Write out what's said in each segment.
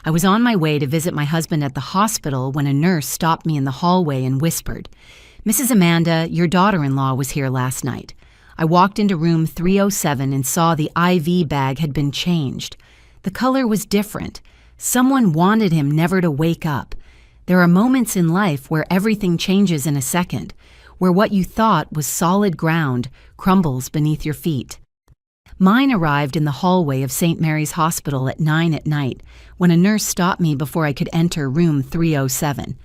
I was on my way to visit my husband at the hospital when a nurse stopped me in the hallway and whispered, "Mrs. Amanda, your daughter-in-law was here last night." I walked into room 307 and saw the IV bag had been changed. The color was different. Someone wanted him never to wake up. There are moments in life where everything changes in a second, where what you thought was solid ground crumbles beneath your feet. Mine arrived in the hallway of St. Mary's Hospital at 9 at night when a nurse stopped me before I could enter room 307.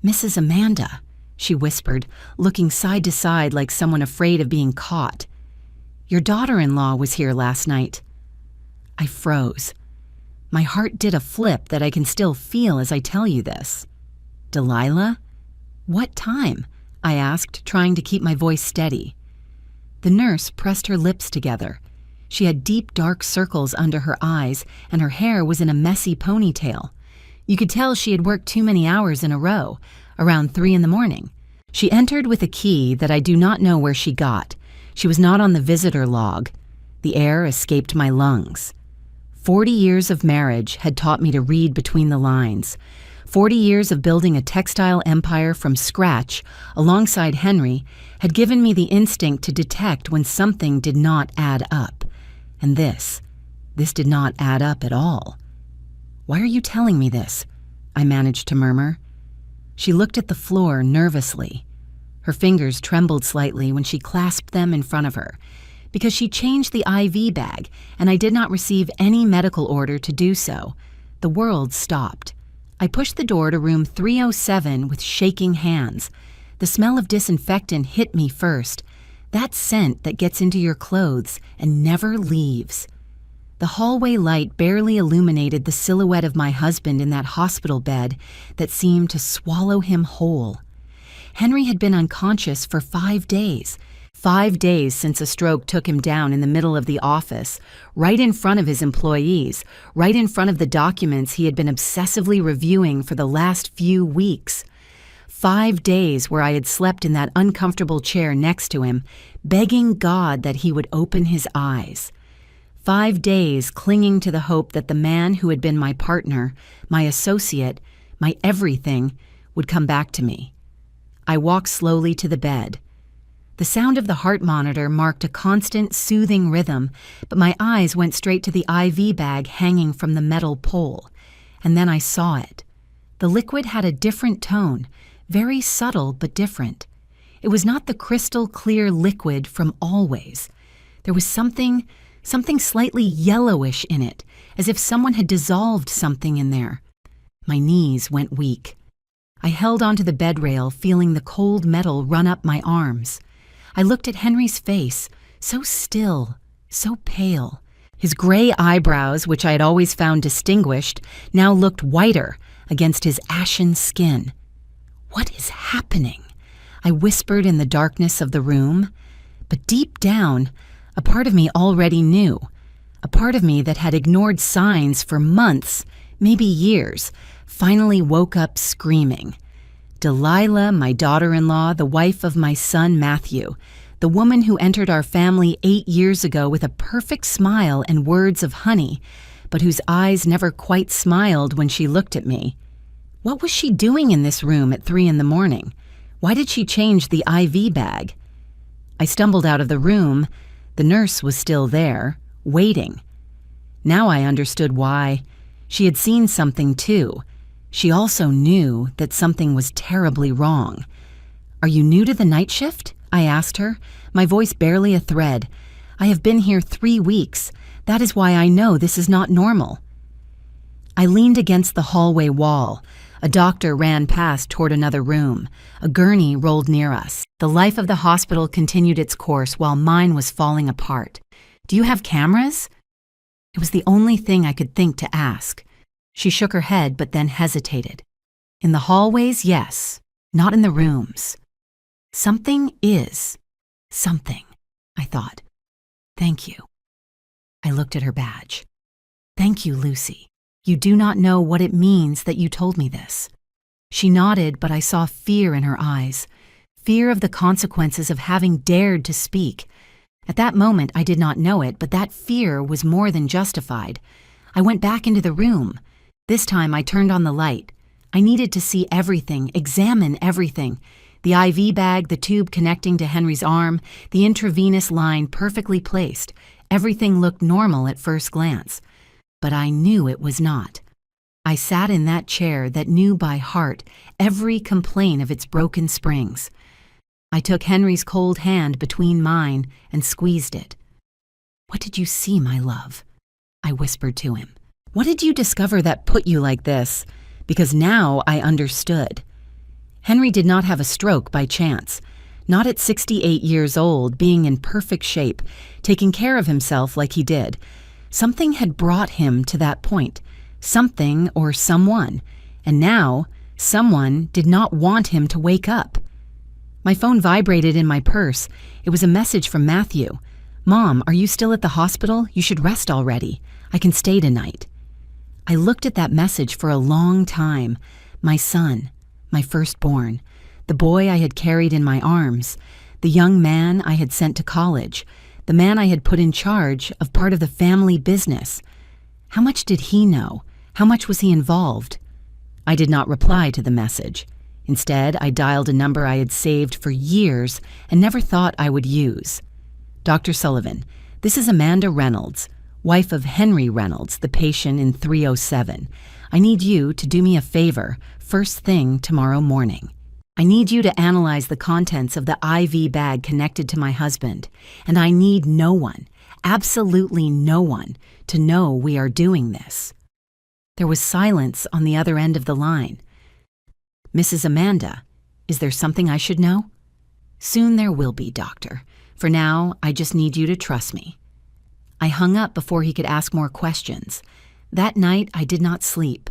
"Mrs. Amanda," she whispered, looking side to side like someone afraid of being caught. "Your daughter-in-law was here last night." I froze. My heart did a flip that I can still feel as I tell you this. "Delilah? What time?" I asked, trying to keep my voice steady. The nurse pressed her lips together. She had deep dark circles under her eyes, and her hair was in a messy ponytail. You could tell she had worked too many hours in a row, around 3 in the morning. She entered with a key that I do not know where she got. She was not on the visitor log. The air escaped my lungs. 40 years of marriage had taught me to read between the lines. 40 years of building a textile empire from scratch alongside Henry had given me the instinct to detect when something did not add up. And this did not add up at all. "Why are you telling me this?" I managed to murmur. She looked at the floor nervously. Her fingers trembled slightly when she clasped them in front of her, because she changed the IV bag and I did not receive any medical order to do so. The world stopped. I pushed the door to room 307 with shaking hands. The smell of disinfectant hit me first, that scent that gets into your clothes and never leaves. The hallway light barely illuminated the silhouette of my husband in that hospital bed that seemed to swallow him whole. Henry had been unconscious for 5 days. 5 days since a stroke took him down in the middle of the office, right in front of his employees, right in front of the documents he had been obsessively reviewing for the last few weeks. 5 days where I had slept in that uncomfortable chair next to him, begging God that he would open his eyes. 5 days clinging to the hope that the man who had been my partner, my associate, my everything, would come back to me. I walked slowly to the bed. The sound of the heart monitor marked a constant, soothing rhythm, but my eyes went straight to the IV bag hanging from the metal pole. And then I saw it. The liquid had a different tone, very subtle but different. It was not the crystal clear liquid from always. There was something slightly yellowish in it, as if someone had dissolved something in there. My knees went weak. I held onto the bed rail, feeling the cold metal run up my arms. I looked at Henry's face, so still, so pale. His gray eyebrows, which I had always found distinguished, now looked whiter against his ashen skin. "What is happening?" I whispered in the darkness of the room. But deep down, a part of me already knew. A part of me that had ignored signs for months, maybe years, finally woke up screaming. Delilah, my daughter-in-law, the wife of my son Matthew, the woman who entered our family 8 years ago with a perfect smile and words of honey, but whose eyes never quite smiled when she looked at me. What was she doing in this room at 3 in the morning? Why did she change the IV bag? I stumbled out of the room. The nurse was still there, waiting. Now I understood why. She had seen something too. She also knew that something was terribly wrong. "Are you new to the night shift?" I asked her, my voice barely a thread. "I have been here 3 weeks. That is why I know this is not normal." I leaned against the hallway wall. A doctor ran past toward another room. A gurney rolled near us. The life of the hospital continued its course while mine was falling apart. "Do you have cameras?" It was the only thing I could think to ask. She shook her head but then hesitated. "In the hallways, yes. Not in the rooms." Something, I thought. "Thank you." I looked at her badge. "Thank you, Lucy. You do not know what it means that you told me this." She nodded, but I saw fear in her eyes. Fear of the consequences of having dared to speak. At that moment, I did not know it, but that fear was more than justified. I went back into the room. This time I turned on the light. I needed to see everything, examine everything. The IV bag, the tube connecting to Henry's arm, the intravenous line perfectly placed. Everything looked normal at first glance. But I knew it was not. I sat in that chair that knew by heart every complaint of its broken springs. I took Henry's cold hand between mine and squeezed it. "What did you see, my love?" I whispered to him. "What did you discover that put you like this?" Because now I understood. Henry did not have a stroke by chance. Not at 68 years old, being in perfect shape, taking care of himself like he did. Something had brought him to that point. Something or someone. And now, someone did not want him to wake up. My phone vibrated in my purse. It was a message from Matthew. "Mom, are you still at the hospital? You should rest already. I can stay tonight." I looked at that message for a long time. My son, my firstborn, the boy I had carried in my arms, the young man I had sent to college, the man I had put in charge of part of the family business. How much did he know? How much was he involved? I did not reply to the message. Instead, I dialed a number I had saved for years and never thought I would use. "Dr. Sullivan, this is Amanda Reynolds, wife of Henry Reynolds, the patient in 307. I need you to do me a favor first thing tomorrow morning. I need you to analyze the contents of the IV bag connected to my husband, and I need no one, absolutely no one, to know we are doing this." There was silence on the other end of the line. "Mrs. Amanda, is there something I should know?" "Soon there will be, doctor. For now, I just need you to trust me." I hung up before he could ask more questions. That night, I did not sleep.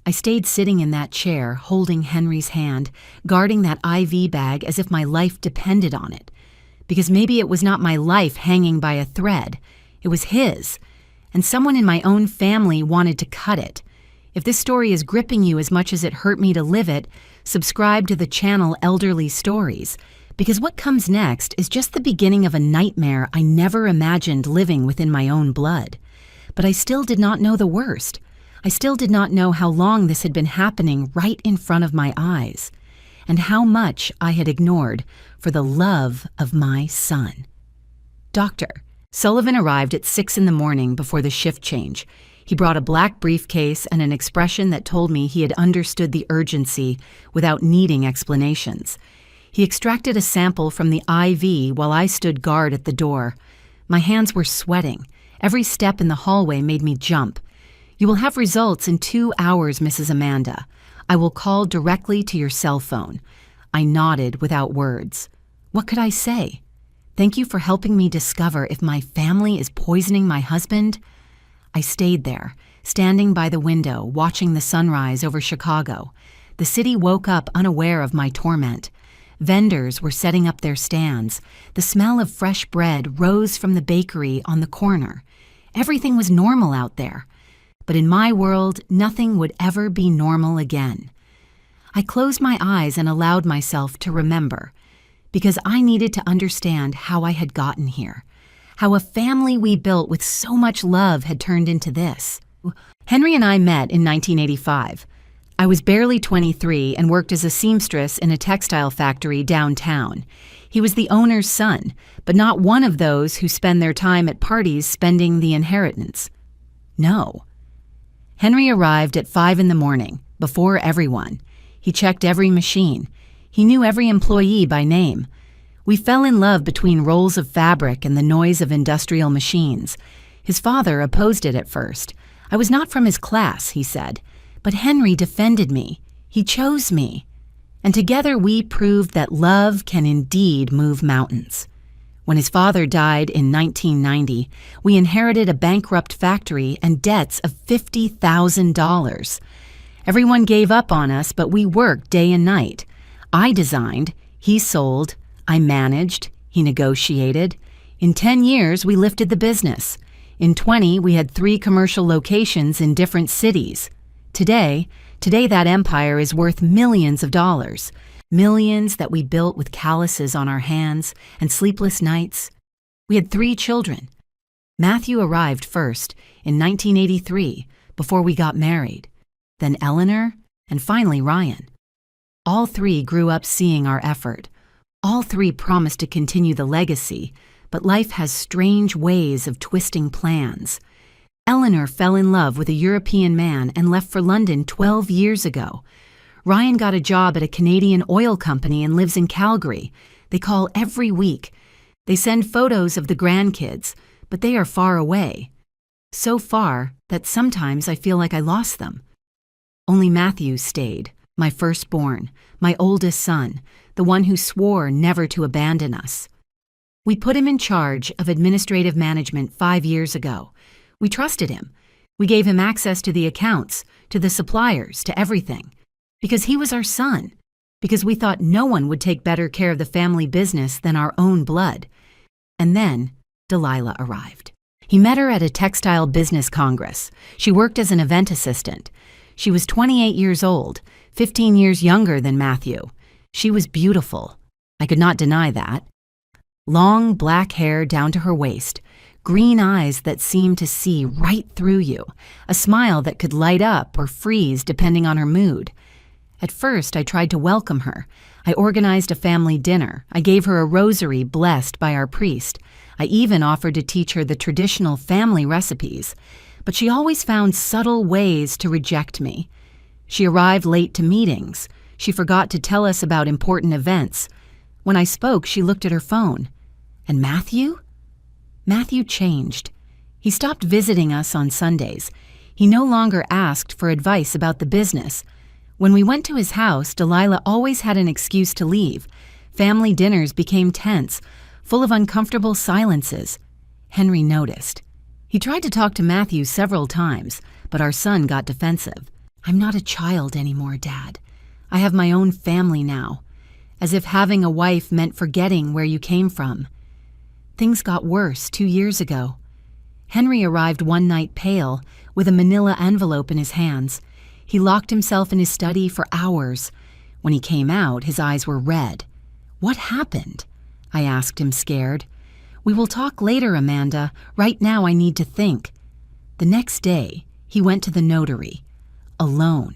I stayed sitting in that chair, holding Henry's hand, guarding that IV bag as if my life depended on it. Because maybe it was not my life hanging by a thread. It was his. And someone in my own family wanted to cut it. If this story is gripping you as much as it hurt me to live it, subscribe to the channel Elderly Stories. Because what comes next is just the beginning of a nightmare I never imagined living within my own blood. But I still did not know the worst. I still did not know how long this had been happening right in front of my eyes, and how much I had ignored for the love of my son. Doctor Sullivan arrived at 6 in the morning before the shift change. He brought a black briefcase and an expression that told me he had understood the urgency without needing explanations. He extracted a sample from the IV while I stood guard at the door. My hands were sweating. Every step in the hallway made me jump. "You will have results in 2 hours, Mrs. Amanda. I will call directly to your cell phone." I nodded without words. What could I say? "Thank you for helping me discover if my family is poisoning my husband." I stayed there, standing by the window, watching the sunrise over Chicago. The city woke up unaware of my torment. Vendors were setting up their stands. The smell of fresh bread rose from the bakery on the corner. Everything was normal out there. But in my world, nothing would ever be normal again. I closed my eyes and allowed myself to remember, because I needed to understand how I had gotten here, how a family we built with so much love had turned into this. Henry and I met in 1985. I was barely 23 and worked as a seamstress in a textile factory downtown. He was the owner's son, but not one of those who spend their time at parties spending the inheritance. No. Henry arrived at 5 in the morning, before everyone. He checked every machine. He knew every employee by name. We fell in love between rolls of fabric and the noise of industrial machines. His father opposed it at first. I was not from his class, he said. But Henry defended me. He chose me. And together we proved that love can indeed move mountains. When his father died in 1990, we inherited a bankrupt factory and debts of $50,000. Everyone gave up on us, but we worked day and night. I designed, he sold, I managed, he negotiated. In 10 years, we lifted the business. In 20, we had 3 commercial locations in different cities. Today that empire is worth millions of dollars. Millions that we built with calluses on our hands and sleepless nights. We had 3 children. Matthew arrived first in 1983, before we got married. then Eleanor, and finally Ryan. All three grew up seeing our effort. All three promised to continue the legacy, but life has strange ways of twisting plans. Eleanor fell in love with a European man and left for London 12 years ago. Ryan got a job at a Canadian oil company and lives in Calgary. They call every week. They send photos of the grandkids, but they are far away. So far that sometimes I feel like I lost them. Only Matthew stayed, my firstborn, my oldest son, the one who swore never to abandon us. We put him in charge of administrative management 5 years ago. We trusted him. We gave him access to the accounts, to the suppliers, to everything. Because he was our son. Because we thought no one would take better care of the family business than our own blood. And then Delilah arrived. He met her at a textile business congress. She worked as an event assistant. She was 28 years old, 15 years younger than Matthew. She was beautiful. I could not deny that. Long black hair down to her waist, green eyes that seemed to see right through you, a smile that could light up or freeze depending on her mood. At first, I tried to welcome her. I organized a family dinner. I gave her a rosary blessed by our priest. I even offered to teach her the traditional family recipes. But she always found subtle ways to reject me. She arrived late to meetings. She forgot to tell us about important events. When I spoke, she looked at her phone. And Matthew? Matthew changed. He stopped visiting us on Sundays. He no longer asked for advice about the business. When we went to his house, Delilah always had an excuse to leave. Family dinners became tense, full of uncomfortable silences. Henry noticed. He tried to talk to Matthew several times, but our son got defensive. "I'm not a child anymore, Dad. I have my own family now." As if having a wife meant forgetting where you came from. Things got worse 2 years ago. Henry arrived one night pale, with a manila envelope in his hands. He locked himself in his study for hours. When he came out, his eyes were red. "What happened?" I asked him, scared. "We will talk later, Amanda. Right now I need to think." The next day, he went to the notary. Alone.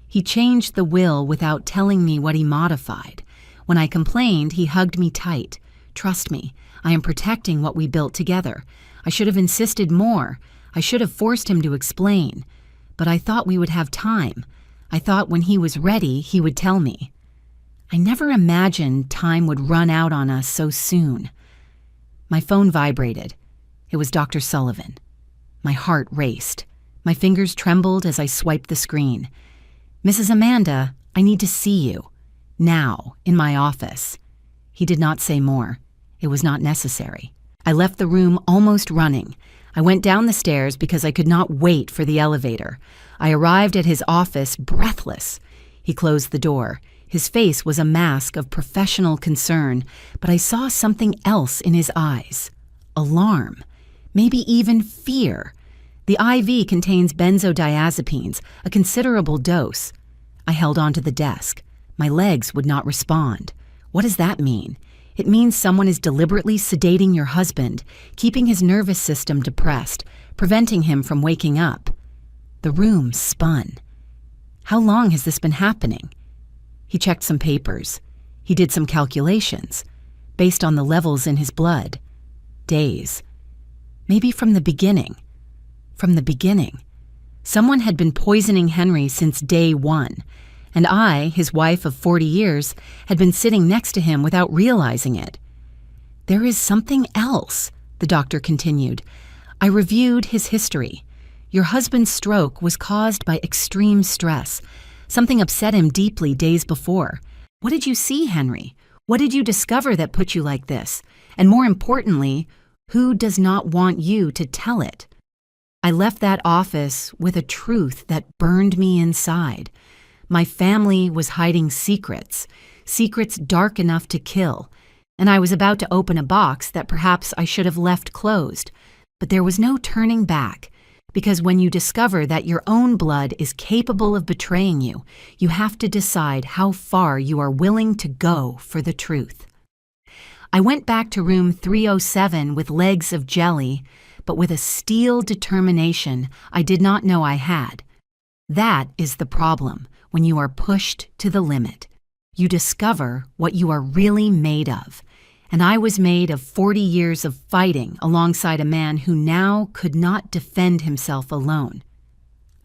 He changed the will without telling me what he modified. When I complained, he hugged me tight. "Trust me, I am protecting what we built together. I should have insisted more. I should have forced him to explain. But I thought we would have time. I thought when he was ready, he would tell me." I never imagined time would run out on us so soon. My phone vibrated. It was Dr. Sullivan. My heart raced. My fingers trembled as I swiped the screen. "Mrs. Amanda, I need to see you. Now, in my office." He did not say more. It was not necessary. I left the room almost running. I went down the stairs because I could not wait for the elevator. I arrived at his office breathless. He closed the door. His face was a mask of professional concern, but I saw something else in his eyes. Alarm. Maybe even fear. The IV contains benzodiazepines, a considerable dose. I held onto the desk. My legs would not respond. What does that mean? It means someone is deliberately sedating your husband, keeping his nervous system depressed, preventing him from waking up. The room spun. How long has this been happening? He checked some papers. He did some calculations, based on the levels in his blood. Days. Maybe from the beginning. From the beginning. Someone had been poisoning Henry since day one, and I, his wife of 40 years, had been sitting next to him without realizing it. "There is something else," the doctor continued. "I reviewed his history. Your husband's stroke was caused by extreme stress. Something upset him deeply days before. What did you see, Henry? What did you discover that put you like this? And more importantly, who does not want you to tell it?" I left that office with a truth that burned me inside. My family was hiding secrets, secrets dark enough to kill, and I was about to open a box that perhaps I should have left closed. But there was no turning back, because when you discover that your own blood is capable of betraying you, you have to decide how far you are willing to go for the truth. I went back to room 307 with legs of jelly, but with a steel determination I did not know I had. That is the problem when you are pushed to the limit. You discover what you are really made of. And I was made of 40 years of fighting alongside a man who now could not defend himself alone.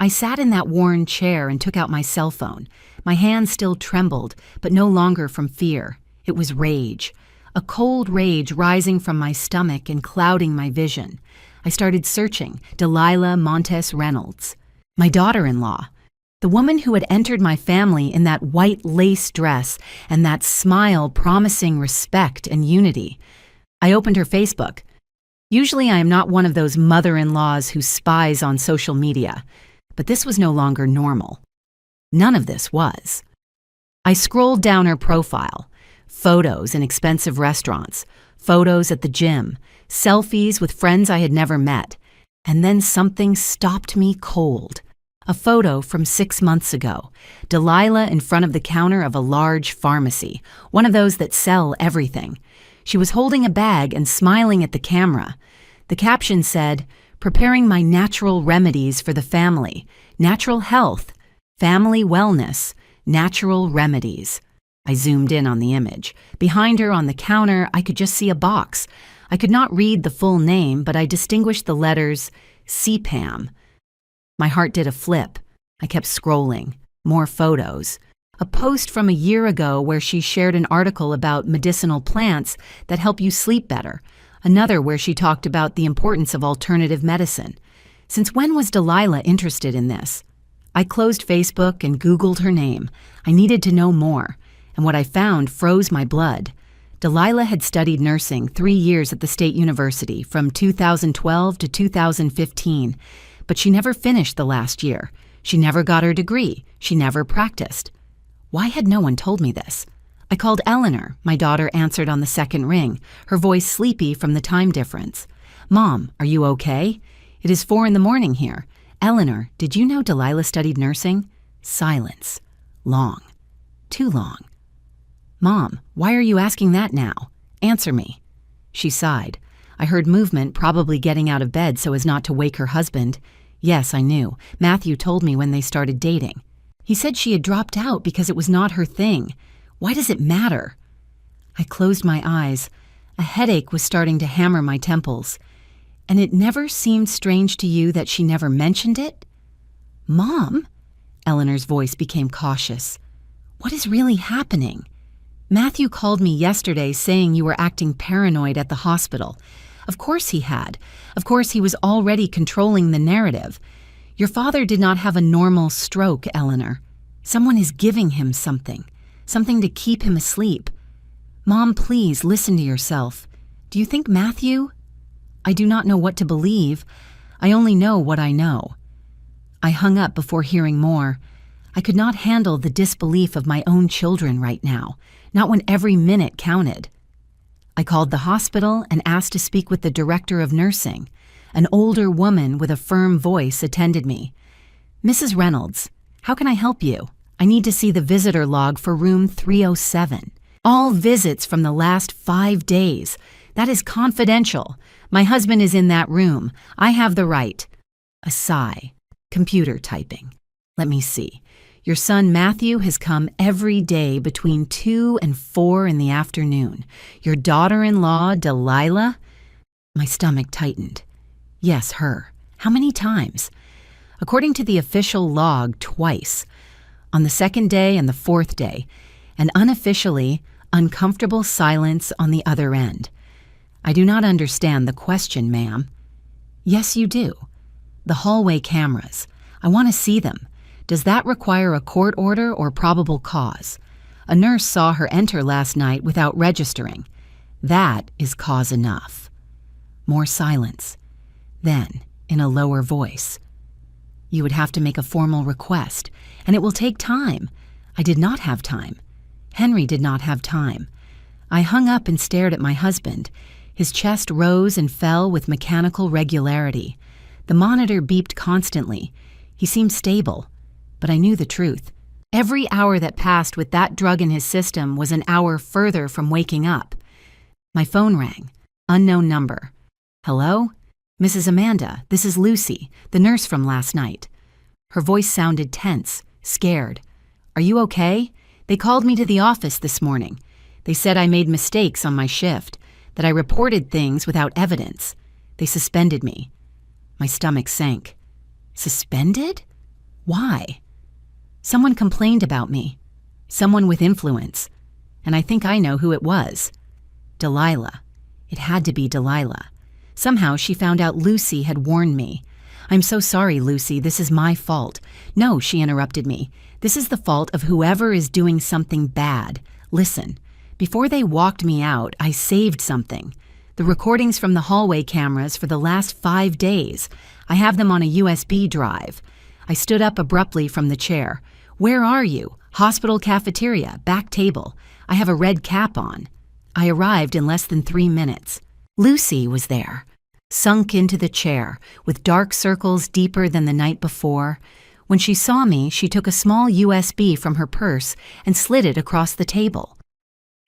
I sat in that worn chair and took out my cell phone. My hand still trembled, but no longer from fear. It was rage. A cold rage rising from my stomach and clouding my vision. I started searching Delilah Montes Reynolds, my daughter-in-law, the woman who had entered my family in that white lace dress and that smile promising respect and unity. I opened her Facebook. Usually I am not one of those mother-in-laws who spies on social media, but this was no longer normal. None of this was. I scrolled down her profile. Photos in expensive restaurants, photos at the gym, selfies with friends I had never met. And then something stopped me cold. A photo from 6 months ago. Delilah in front of the counter of a large pharmacy, one of those that sell everything. She was holding a bag and smiling at the camera. The caption said, "Preparing my natural remedies for the family. Natural health, family wellness, natural remedies." I zoomed in on the image. Behind her on the counter, I could just see a box. I could not read the full name, but I distinguished the letters CPAM. My heart did a flip. I kept scrolling. More photos. A post from a year ago where she shared an article about medicinal plants that help you sleep better. Another where she talked about the importance of alternative medicine. Since when was Delilah interested in this? I closed Facebook and Googled her name. I needed to know more, and what I found froze my blood. Delilah had studied nursing 3 years at the State University from 2012 to 2015, but she never finished the last year. She never got her degree. She never practiced. Why had no one told me this? I called Eleanor. My daughter answered on the second ring, her voice sleepy from the time difference. "Mom, are you okay? It is 4 a.m. here. Eleanor, did you know Delilah studied nursing?" Silence. Long. Too long. "Mom, why are you asking that now? Answer me." She sighed. I heard movement, probably getting out of bed so as not to wake her husband. Yes, I knew. Matthew told me when they started dating. He said she had dropped out because it was not her thing. Why does it matter? I closed my eyes. A headache was starting to hammer my temples. And it never seemed strange to you that she never mentioned it? "Mom?" Eleanor's voice became cautious. "What is really happening? Matthew called me yesterday saying you were acting paranoid at the hospital. Of course he had. Of course he was already controlling the narrative. Your father did not have a normal stroke, Eleanor. Someone is giving him something to keep him asleep. Mom, please listen to yourself. Do you think Matthew?" I do not know what to believe. I only know what I know. I hung up before hearing more. I could not handle the disbelief of my own children right now, not when every minute counted. I called the hospital and asked to speak with the director of nursing. An older woman with a firm voice attended me. "Mrs. Reynolds, how can I help you? I need to see the visitor log for room 307. All visits from the last 5 days. That is confidential. My husband is in that room. I have the right." A sigh. Computer typing. "Let me see. Your son Matthew has come every day between 2 and 4 in the afternoon. Your daughter-in-law, Delilah?" My stomach tightened. Yes, her. How many times? According to the official log, twice. On the 2nd day and the 4th day. And unofficially, uncomfortable silence on the other end. "I do not understand the question, ma'am." "Yes, you do. The hallway cameras. I want to see them. Does that require a court order or probable cause? A nurse saw her enter last night without registering. That is cause enough." More silence. Then, in a lower voice, "You would have to make a formal request, and it will take time." I did not have time. Henry did not have time. I hung up and stared at my husband. His chest rose and fell with mechanical regularity. The monitor beeped constantly. He seemed stable. But I knew the truth. Every hour that passed with that drug in his system was an hour further from waking up. My phone rang. Unknown number. "Hello? Mrs. Amanda, this is Lucy, the nurse from last night." Her voice sounded tense, scared. "Are you okay? They called me to the office this morning. They said I made mistakes on my shift, that I reported things without evidence. They suspended me." My stomach sank. Suspended? Why? Someone complained about me. Someone with influence. And I think I know who it was. Delilah. It had to be Delilah. Somehow she found out Lucy had warned me. "I'm so sorry, Lucy. This is my fault." "No," she interrupted me. "This is the fault of whoever is doing something bad. Listen, before they walked me out, I saved something. The recordings from the hallway cameras for the last 5 days. I have them on a USB drive." I stood up abruptly from the chair. "Where are you?" "Hospital cafeteria, back table. I have a red cap on." I arrived in less than 3 minutes. Lucy was there, sunk into the chair, with dark circles deeper than the night before. When she saw me, she took a small USB from her purse and slid it across the table.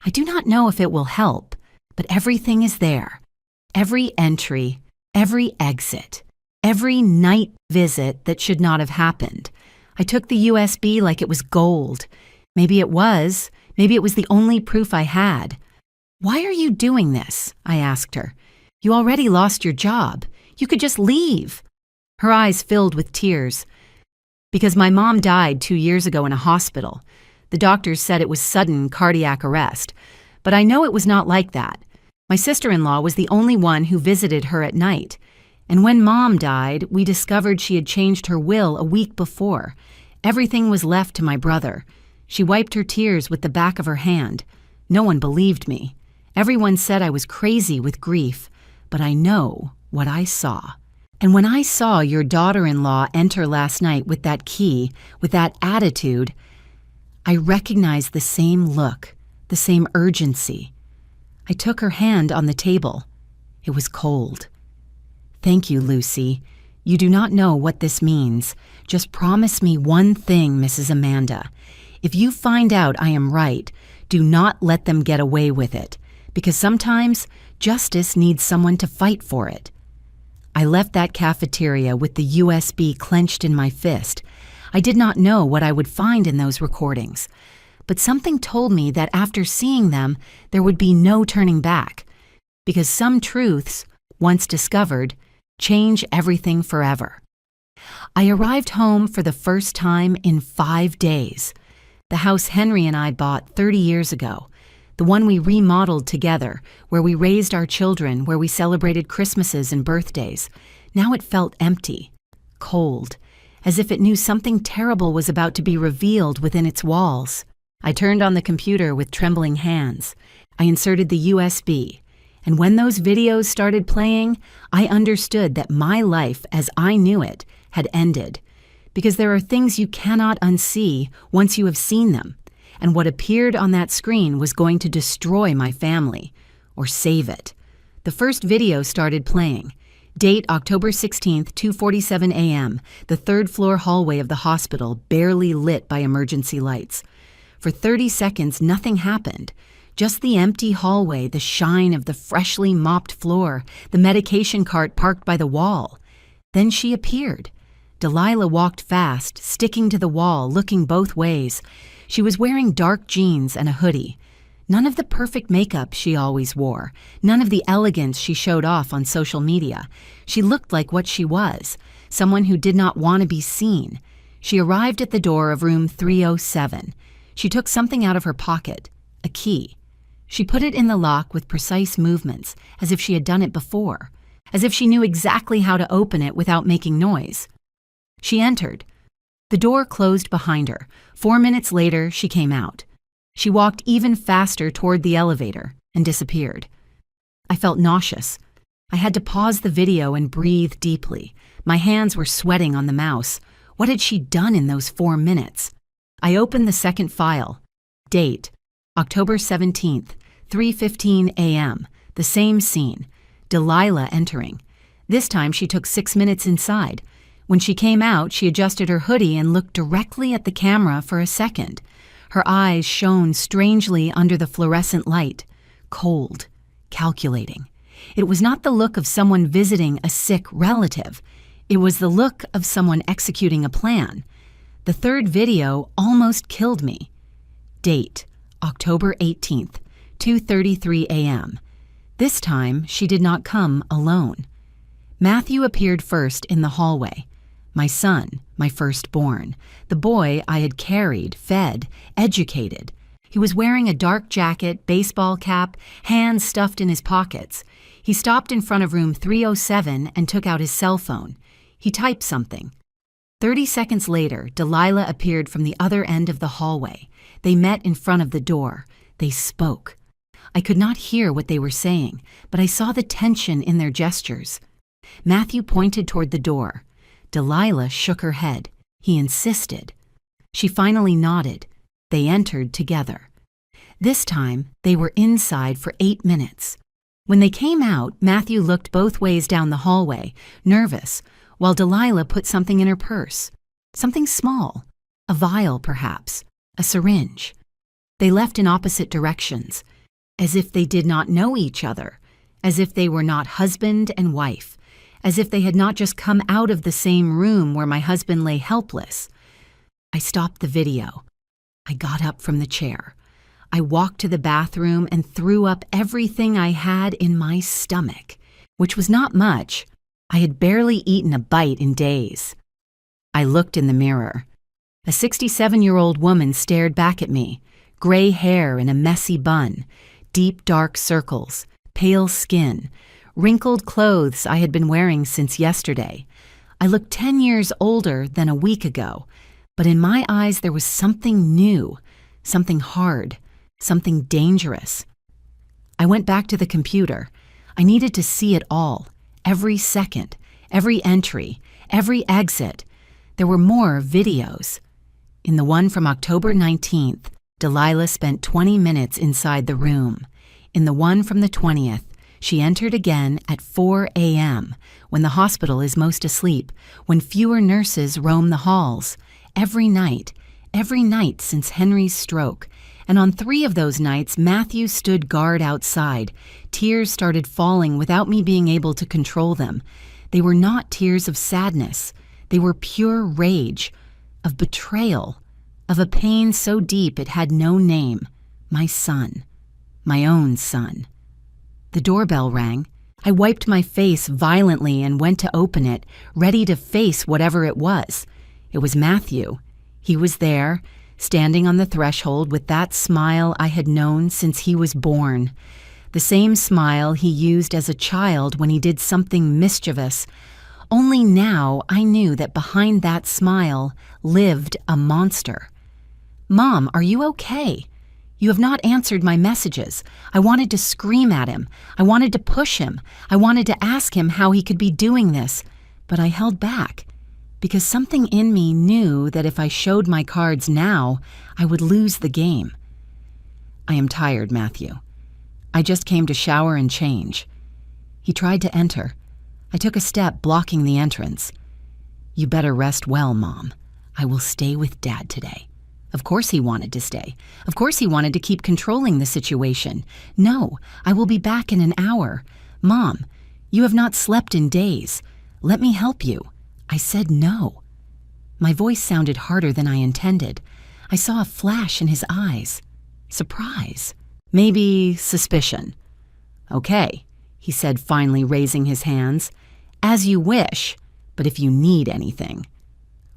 I do not know if it will help, but everything is there. Every entry, every exit, every night visit that should not have happened. I took the USB like it was gold. Maybe it was. Maybe it was the only proof I had. "Why are you doing this?" I asked her. "You already lost your job. You could just leave." Her eyes filled with tears. "Because my mom died 2 years ago in a hospital. The doctors said it was sudden cardiac arrest. But I know it was not like that. My sister-in-law was the only one who visited her at night. And when Mom died, we discovered she had changed her will a week before. Everything was left to my brother. She wiped her tears with the back of her hand. No one believed me. Everyone said I was crazy with grief. But I know what I saw. And when I saw your daughter-in-law enter last night with that key, with that attitude, I recognized the same look, the same urgency. I took her hand on the table. It was cold. "Thank you, Lucy. You do not know what this means. Just promise me one thing, Mrs. Amanda. If you find out I am right, do not let them get away with it, because sometimes justice needs someone to fight for it." I left that cafeteria with the USB clenched in my fist. I did not know what I would find in those recordings, but something told me that after seeing them, there would be no turning back, because some truths, once discovered, change everything forever. I arrived home for the first time in 5 days. The house Henry and I bought 30 years ago, the one we remodeled together, where we raised our children, where we celebrated Christmases and birthdays. Now it felt empty, cold, as if it knew something terrible was about to be revealed within its walls. I turned on the computer with trembling hands. I inserted the USB, and when those videos started playing, I understood that my life as I knew it had ended, because there are things you cannot unsee once you have seen them, and what appeared on that screen was going to destroy my family, or save it. The first video started playing. Date October 16th, 2:47 a.m., the third-floor hallway of the hospital barely lit by emergency lights. For 30 seconds, nothing happened. Just the empty hallway, the shine of the freshly mopped floor, the medication cart parked by the wall. Then she appeared. Delilah walked fast, sticking to the wall, looking both ways. She was wearing dark jeans and a hoodie. None of the perfect makeup she always wore, none of the elegance she showed off on social media. She looked like what she was, someone who did not want to be seen. She arrived at the door of room 307. She took something out of her pocket, a key. She put it in the lock with precise movements, as if she had done it before, as if she knew exactly how to open it without making noise. She entered. The door closed behind her. 4 minutes later, she came out. She walked even faster toward the elevator and disappeared. I felt nauseous. I had to pause the video and breathe deeply. My hands were sweating on the mouse. What had she done in those 4 minutes? I opened the second file. Date, October 17th, 3:15 a.m., the same scene. Delilah entering. This time she took 6 minutes inside. When she came out, she adjusted her hoodie and looked directly at the camera for a second. Her eyes shone strangely under the fluorescent light, cold, calculating. It was not the look of someone visiting a sick relative. It was the look of someone executing a plan. The third video almost killed me. Date, October 18th, 2:33 a.m. This time, she did not come alone. Matthew appeared first in the hallway. My son, my firstborn, the boy I had carried, fed, educated. He was wearing a dark jacket, baseball cap, hands stuffed in his pockets. He stopped in front of room 307 and took out his cell phone. He typed something. 30 seconds later, Delilah appeared from the other end of the hallway. They met in front of the door. They spoke. I could not hear what they were saying, but I saw the tension in their gestures. Matthew pointed toward the door. Delilah shook her head. He insisted. She finally nodded. They entered together. This time, they were inside for 8 minutes. When they came out, Matthew looked both ways down the hallway, nervous, while Delilah put something in her purse. Something small. A vial, perhaps. A syringe. They left in opposite directions, as if they did not know each other, as if they were not husband and wife, as if they had not just come out of the same room where my husband lay helpless. I stopped the video. I got up from the chair. I walked to the bathroom and threw up everything I had in my stomach, which was not much. I had barely eaten a bite in days. I looked in the mirror. A 67-year-old woman stared back at me, gray hair in a messy bun, deep dark circles, pale skin, wrinkled clothes I had been wearing since yesterday. I looked 10 years older than a week ago, but in my eyes there was something new, something hard, something dangerous. I went back to the computer. I needed to see it all, every second, every entry, every exit. There were more videos. In the one from October 19th, Delilah spent 20 minutes inside the room. In the one from the 20th, she entered again at 4 a.m., when the hospital is most asleep, when fewer nurses roam the halls. Every night since Henry's stroke. And on 3 of those nights, Matthew stood guard outside. Tears started falling without me being able to control them. They were not tears of sadness. They were pure rage, of betrayal, of a pain so deep it had no name. My son. My own son. The doorbell rang. I wiped my face violently and went to open it, ready to face whatever it was. It was Matthew. He was there, standing on the threshold with that smile I had known since he was born. The same smile he used as a child when he did something mischievous. Only now I knew that behind that smile lived a monster. "Mom, are you okay? You have not answered my messages." I wanted to scream at him. I wanted to push him. I wanted to ask him how he could be doing this. But I held back, because something in me knew that if I showed my cards now, I would lose the game. "I am tired, Matthew. I just came to shower and change." He tried to enter. I took a step, blocking the entrance. "You better rest well, Mom. I will stay with Dad today." Of course he wanted to stay. Of course he wanted to keep controlling the situation. "No, I will be back in an hour. Mom, you have not slept in days. Let me help you." I said no. My voice sounded harder than I intended. I saw a flash in his eyes. Surprise. Maybe suspicion. "Okay," he said, finally raising his hands. "As you wish, but if you need anything."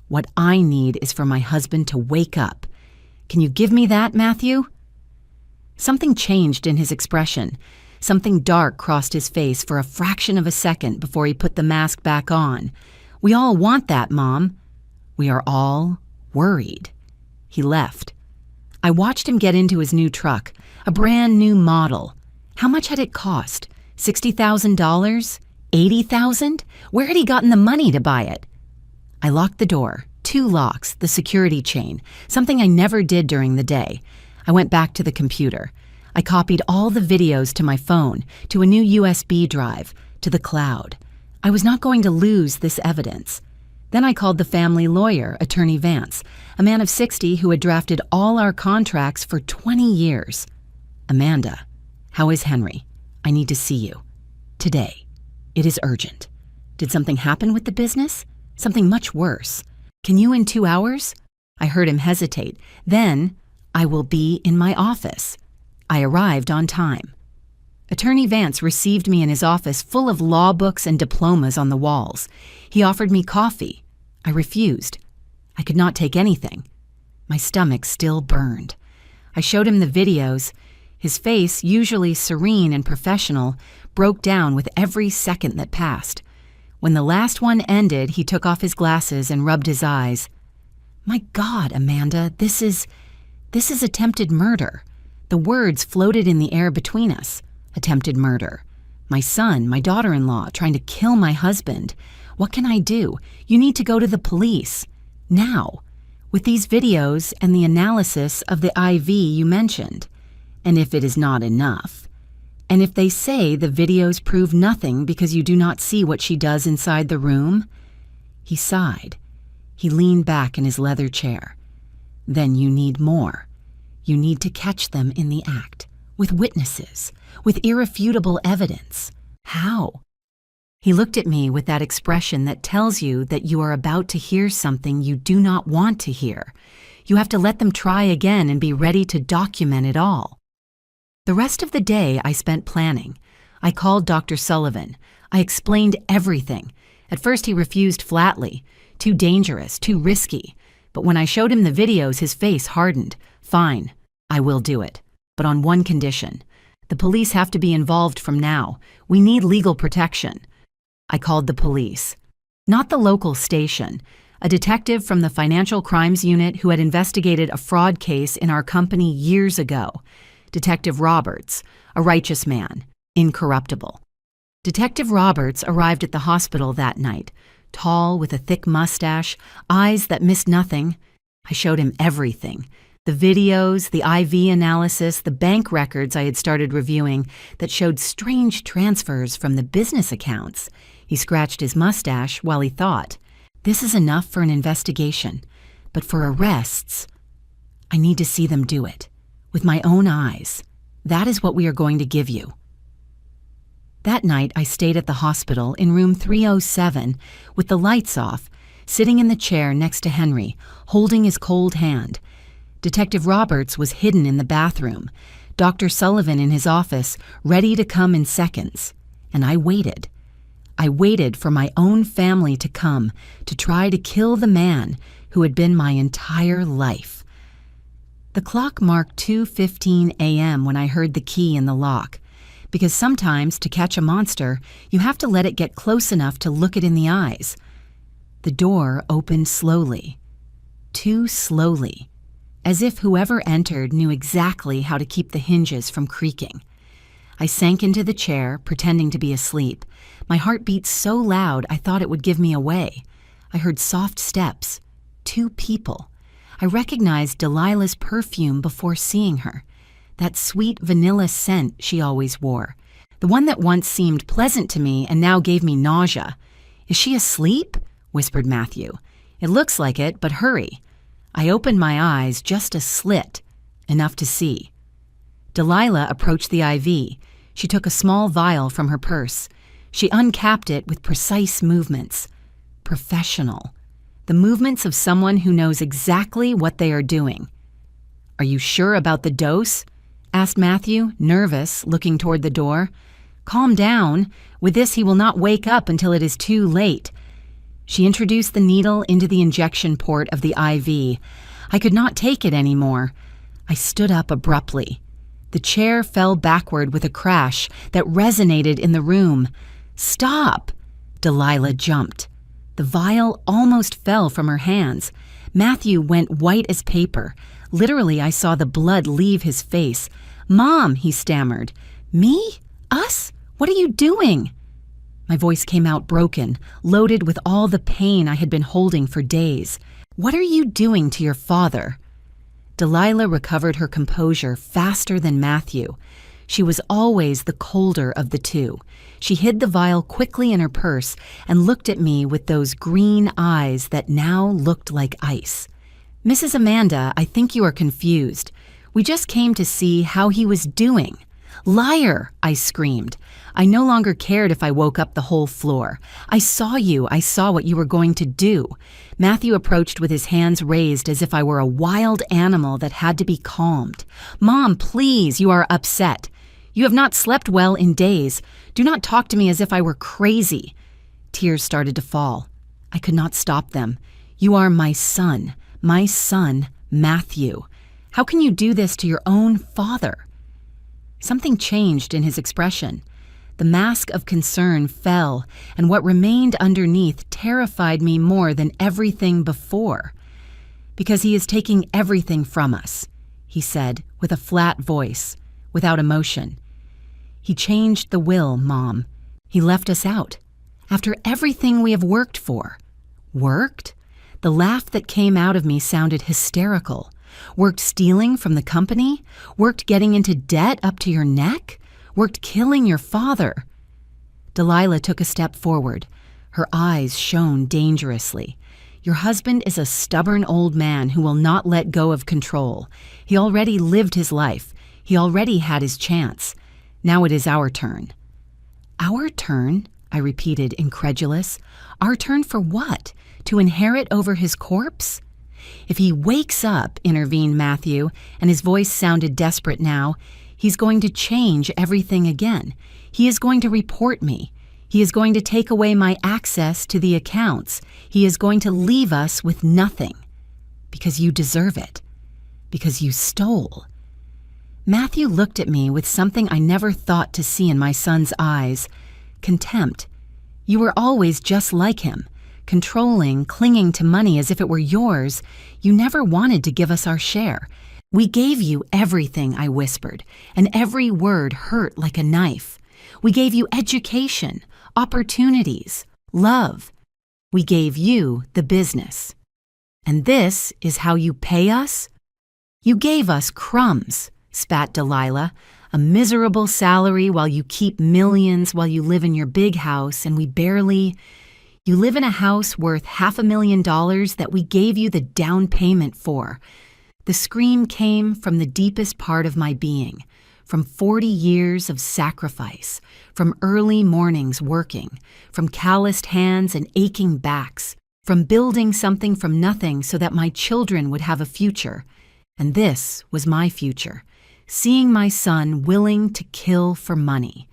"What I need is for my husband to wake up. Can you give me that, Matthew?" Something changed in his expression. Something dark crossed his face for a fraction of a second before he put the mask back on. "We all want that, Mom." "We are all worried." He left. I watched him get into his new truck, a brand new model. How much had it cost? $60,000? $80,000? Where had he gotten the money to buy it? I locked the door, 2 locks, the security chain, something I never did during the day. I went back to the computer. I copied all the videos to my phone, to a new USB drive, to the cloud. I was not going to lose this evidence. Then I called the family lawyer, Attorney Vance, a man of 60 who had drafted all our contracts for 20 years. "Amanda, how is Henry? I need to see you. Today. It is urgent. Did something happen with the business? Something much worse. Can you in 2 hours? I heard him hesitate. Then, I will be in my office. I arrived on time. Attorney Vance received me in his office full of law books and diplomas on the walls. He offered me coffee. I refused. I could not take anything. My stomach still burned. I showed him the videos. His face, usually serene and professional, broke down with every second that passed. When the last one ended, he took off his glasses and rubbed his eyes. My God, Amanda, this is attempted murder. The words floated in the air between us. Attempted murder. My son, my daughter-in-law, trying to kill my husband. What can I do? You need to go to the police. Now. With these videos and the analysis of the IV you mentioned. And if it is not enough. And if they say the videos prove nothing because you do not see what she does inside the room? He sighed. He leaned back in his leather chair. Then you need more. You need to catch them in the act, with witnesses, with irrefutable evidence. How? He looked at me with that expression that tells you that you are about to hear something you do not want to hear. You have to let them try again and be ready to document it all. The rest of the day I spent planning. I called Dr. Sullivan. I explained everything. At first he refused flatly. Too dangerous, too risky. But when I showed him the videos, his face hardened. Fine, I will do it. But on one condition. The police have to be involved from now. We need legal protection. I called the police. Not the local station. A detective from the Financial Crimes Unit who had investigated a fraud case in our company years ago. Detective Roberts, a righteous man, incorruptible. Detective Roberts arrived at the hospital that night, tall with a thick mustache, eyes that missed nothing. I showed him everything. The videos, the IV analysis, the bank records I had started reviewing that showed strange transfers from the business accounts. He scratched his mustache while he thought, this is enough for an investigation, but for arrests, I need to see them do it. With my own eyes. That is what we are going to give you. That night, I stayed at the hospital in room 307 with the lights off, sitting in the chair next to Henry, holding his cold hand. Detective Roberts was hidden in the bathroom, Dr. Sullivan in his office, ready to come in seconds. And I waited. I waited for my own family to come to try to kill the man who had been my entire life. The clock marked 2:15 a.m. when I heard the key in the lock, because sometimes to catch a monster, you have to let it get close enough to look it in the eyes. The door opened slowly, too slowly, as if whoever entered knew exactly how to keep the hinges from creaking. I sank into the chair, pretending to be asleep. My heart beat so loud I thought it would give me away. I heard soft steps. 2 people. I recognized Delilah's perfume before seeing her, that sweet vanilla scent she always wore, the one that once seemed pleasant to me and now gave me nausea. Is she asleep? Whispered Matthew. It looks like it, but hurry. I opened my eyes just a slit, enough to see. Delilah approached the IV. She took a small vial from her purse. She uncapped it with precise movements. Professional. The movements of someone who knows exactly what they are doing. Are you sure about the dose? Asked Matthew, nervous, looking toward the door. Calm down. With this, he will not wake up until it is too late. She introduced the needle into the injection port of the IV. I could not take it anymore. I stood up abruptly. The chair fell backward with a crash that resonated in the room. Stop! Delilah jumped. The vial almost fell from her hands. Matthew went white as paper. Literally, I saw the blood leave his face. Mom, he stammered. Me? Us? What are you doing? My voice came out broken, loaded with all the pain I had been holding for days. What are you doing to your father? Delilah recovered her composure faster than Matthew. She was always the colder of the two. She hid the vial quickly in her purse and looked at me with those green eyes that now looked like ice. Mrs. Amanda, I think you are confused. We just came to see how he was doing. "Liar!" I screamed. I no longer cared if I woke up the whole floor. "I saw you. I saw what you were going to do." Matthew approached with his hands raised as if I were a wild animal that had to be calmed. "Mom, please, you are upset. You have not slept well in days. Do not talk to me as if I were crazy." Tears started to fall. I could not stop them. "You are my son, Matthew. How can you do this to your own father?" Something changed in his expression. The mask of concern fell, and what remained underneath terrified me more than everything before. "Because he is taking everything from us," he said with a flat voice, without emotion. "He changed the will, Mom. He left us out. After everything we have worked for." Worked? The laugh that came out of me sounded hysterical. Worked stealing from the company? Worked getting into debt up to your neck? Worked killing your father? Delilah took a step forward. Her eyes shone dangerously. "Your husband is a stubborn old man who will not let go of control. He already lived his life. He already had his chance. Now it is our turn." "Our turn?" I repeated, incredulous. "Our turn for what? To inherit over his corpse?" "If he wakes up," intervened Matthew, and his voice sounded desperate now, "he's going to change everything again. He is going to report me. He is going to take away my access to the accounts. He is going to leave us with nothing. Because you deserve it. Because you stole." Matthew looked at me with something I never thought to see in my son's eyes. Contempt. "You were always just like him. Controlling, clinging to money as if it were yours. You never wanted to give us our share. We gave you everything," I whispered, and every word hurt like a knife. "We gave you education, opportunities, love. We gave you the business. And this is how you pay us?" "You gave us crumbs," spat Delilah. "A miserable salary while you keep millions, while you live in your big house, and we barely... You live in a house worth $500,000 that we gave you the down payment for." The scream came from the deepest part of my being, from 40 years of sacrifice, from early mornings working, from calloused hands and aching backs, from building something from nothing so that my children would have a future. And this was my future, seeing my son willing to kill for money.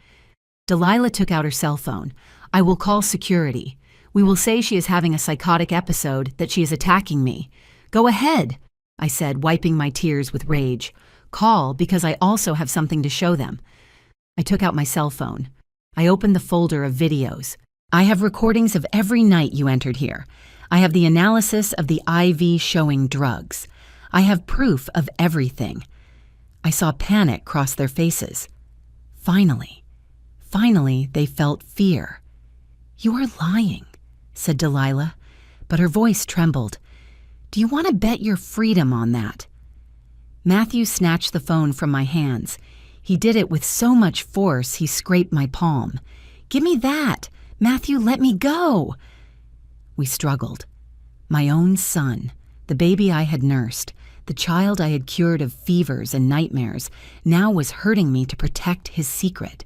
Delilah took out her cell phone. "I will call security. We will say she is having a psychotic episode, that she is attacking me." "Go ahead," I said, wiping my tears with rage. "Call, because I also have something to show them." I took out my cell phone. I opened the folder of videos. "I have recordings of every night you entered here. I have the analysis of the IV showing drugs. I have proof of everything." I saw panic cross their faces. Finally, they felt fear. "You are lying," said Delilah, but her voice trembled. "Do you want to bet your freedom on that?" Matthew snatched the phone from my hands. He did it with so much force he scraped my palm. "Give me that! Matthew, let me go!" We struggled. My own son, the baby I had nursed, the child I had cured of fevers and nightmares, now was hurting me to protect his secret.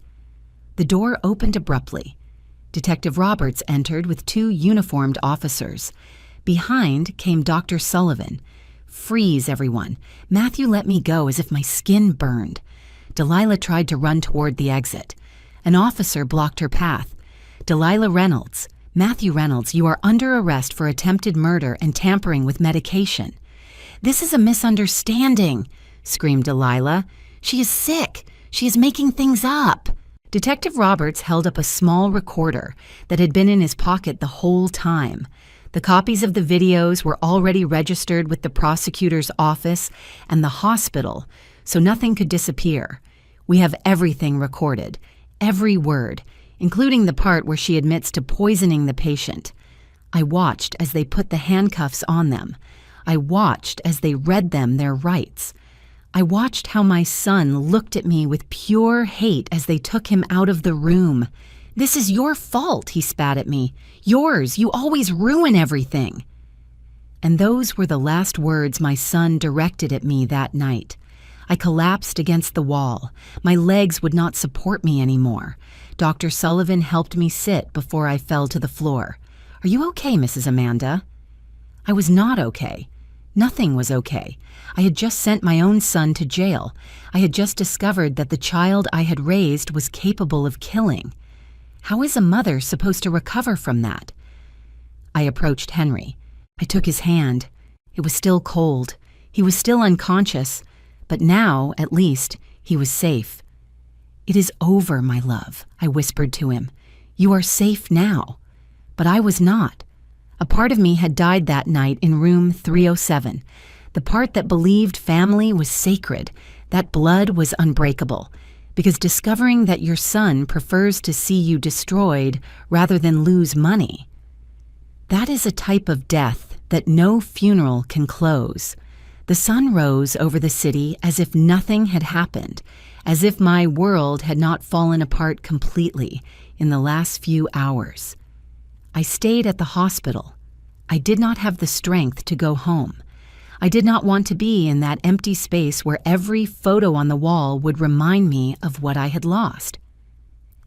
The door opened abruptly. Detective Roberts entered with 2 uniformed officers. Behind came Dr. Sullivan. "Freeze, everyone. Matthew let me go as if my skin burned." Delilah tried to run toward the exit. An officer blocked her path. "Delilah Reynolds, Matthew Reynolds, you are under arrest for attempted murder and tampering with medication." "This is a misunderstanding," screamed Delilah. "She is sick. She is making things up." Detective Roberts held up a small recorder that had been in his pocket the whole time. The copies of the videos were already registered with the prosecutor's office and the hospital, so nothing could disappear. We have everything recorded, every word, including the part where she admits to poisoning the patient. I watched as they put the handcuffs on them. I watched as they read them their rights. I watched how my son looked at me with pure hate as they took him out of the room. "This is your fault," he spat at me. "Yours, you always ruin everything." And those were the last words my son directed at me that night. I collapsed against the wall. My legs would not support me anymore. Dr. Sullivan helped me sit before I fell to the floor. "Are you okay, Mrs. Amanda?" I was not okay. Nothing was okay. I had just sent my own son to jail. I had just discovered that the child I had raised was capable of killing. How is a mother supposed to recover from that? I approached Henry. I took his hand. It was still cold. He was still unconscious, but now, at least, he was safe. "It is over, my love," I whispered to him. "You are safe now." But I was not. A part of me had died that night in room 307. The part that believed family was sacred, that blood was unbreakable. Because discovering that your son prefers to see you destroyed rather than lose money, that is a type of death that no funeral can close. The sun rose over the city as if nothing had happened, as if my world had not fallen apart completely in the last few hours. I stayed at the hospital. I did not have the strength to go home. I did not want to be in that empty space where every photo on the wall would remind me of what I had lost.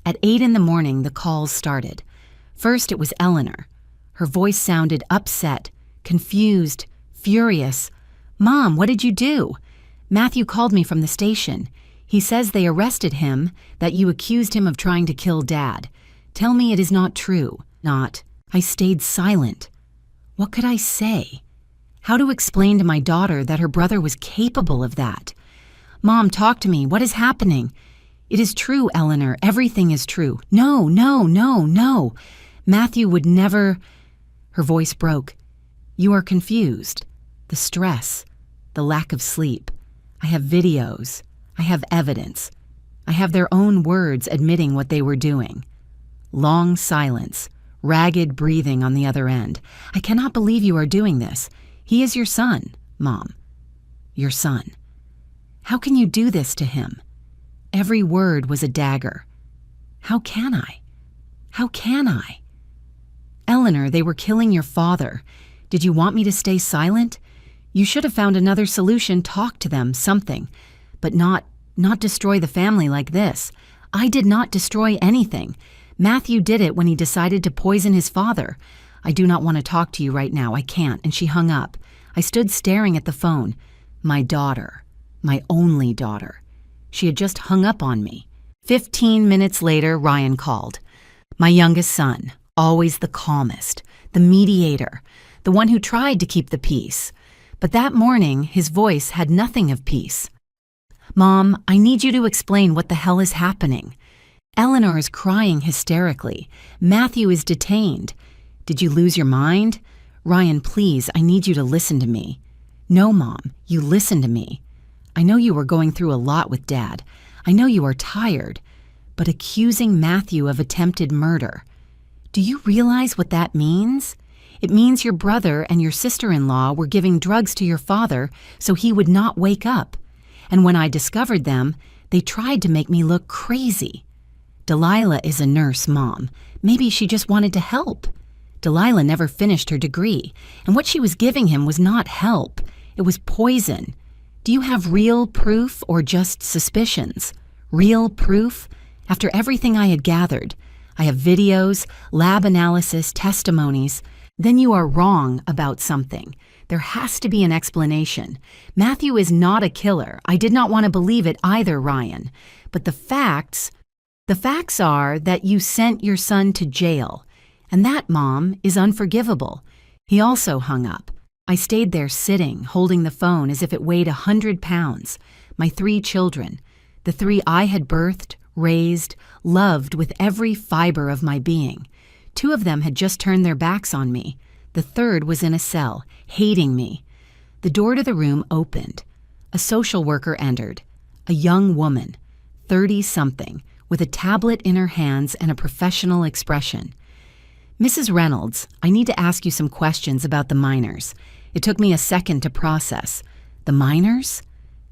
At 8 in the morning, the calls started. First, it was Eleanor. Her voice sounded upset, confused, furious. "Mom, what did you do? Matthew called me from the station. He says they arrested him, that you accused him of trying to kill Dad. Tell me it is not true." Not. I stayed silent. What could I say? How to explain to my daughter that her brother was capable of that? "Mom, talk to me. What is happening?" "It is true, Eleanor. Everything is true." "No, no, no, no. Matthew would never—" Her voice broke. "You are confused. The stress, the lack of sleep. I have videos. I have evidence. I have their own words admitting what they were doing." Long silence, ragged breathing on the other end. "I cannot believe you are doing this. He is your son, Mom. Your son. How can you do this to him?" Every word was a dagger. How can I? How can I? "Eleanor, they were killing your father. Did you want me to stay silent? You should have found another solution, talk to them, something. But not destroy the family like this. I did not destroy anything. Matthew did it when he decided to poison his father. I do not want to talk to you right now. I can't." And she hung up. I stood staring at the phone. My daughter. My only daughter. She had just hung up on me. 15 minutes later, Ryan called. My youngest son, always the calmest, the mediator, the one who tried to keep the peace. But that morning, his voice had nothing of peace. "Mom, I need you to explain what the hell is happening. Eleanor is crying hysterically. Matthew is detained. Did you lose your mind? Ryan, please, I need you to listen to me." "No, Mom, you listen to me. I know you are going through a lot with Dad. I know you are tired. But accusing Matthew of attempted murder. Do you realize what that means? It means your brother and your sister-in-law were giving drugs to your father so he would not wake up. And when I discovered them, they tried to make me look crazy. Delilah is a nurse, Mom. Maybe she just wanted to help. Delilah never finished her degree, and what she was giving him was not help. It was poison. Do you have real proof or just suspicions? Real proof? After everything I had gathered, I have videos, lab analysis, testimonies. Then you are wrong about something. There has to be an explanation. Matthew is not a killer. I did not want to believe it either, Ryan. But the facts are that you sent your son to jail. And that, Mom, is unforgivable. He also hung up. I stayed there sitting, holding the phone as if it weighed 100 pounds. My 3 children, the 3 I had birthed, raised, loved with every fiber of my being. 2 of them had just turned their backs on me. The 3rd was in a cell, hating me. The door to the room opened. A social worker entered. A young woman, 30-something, with a tablet in her hands and a professional expression. "Mrs. Reynolds, I need to ask you some questions about the minors." It took me a second to process. The minors?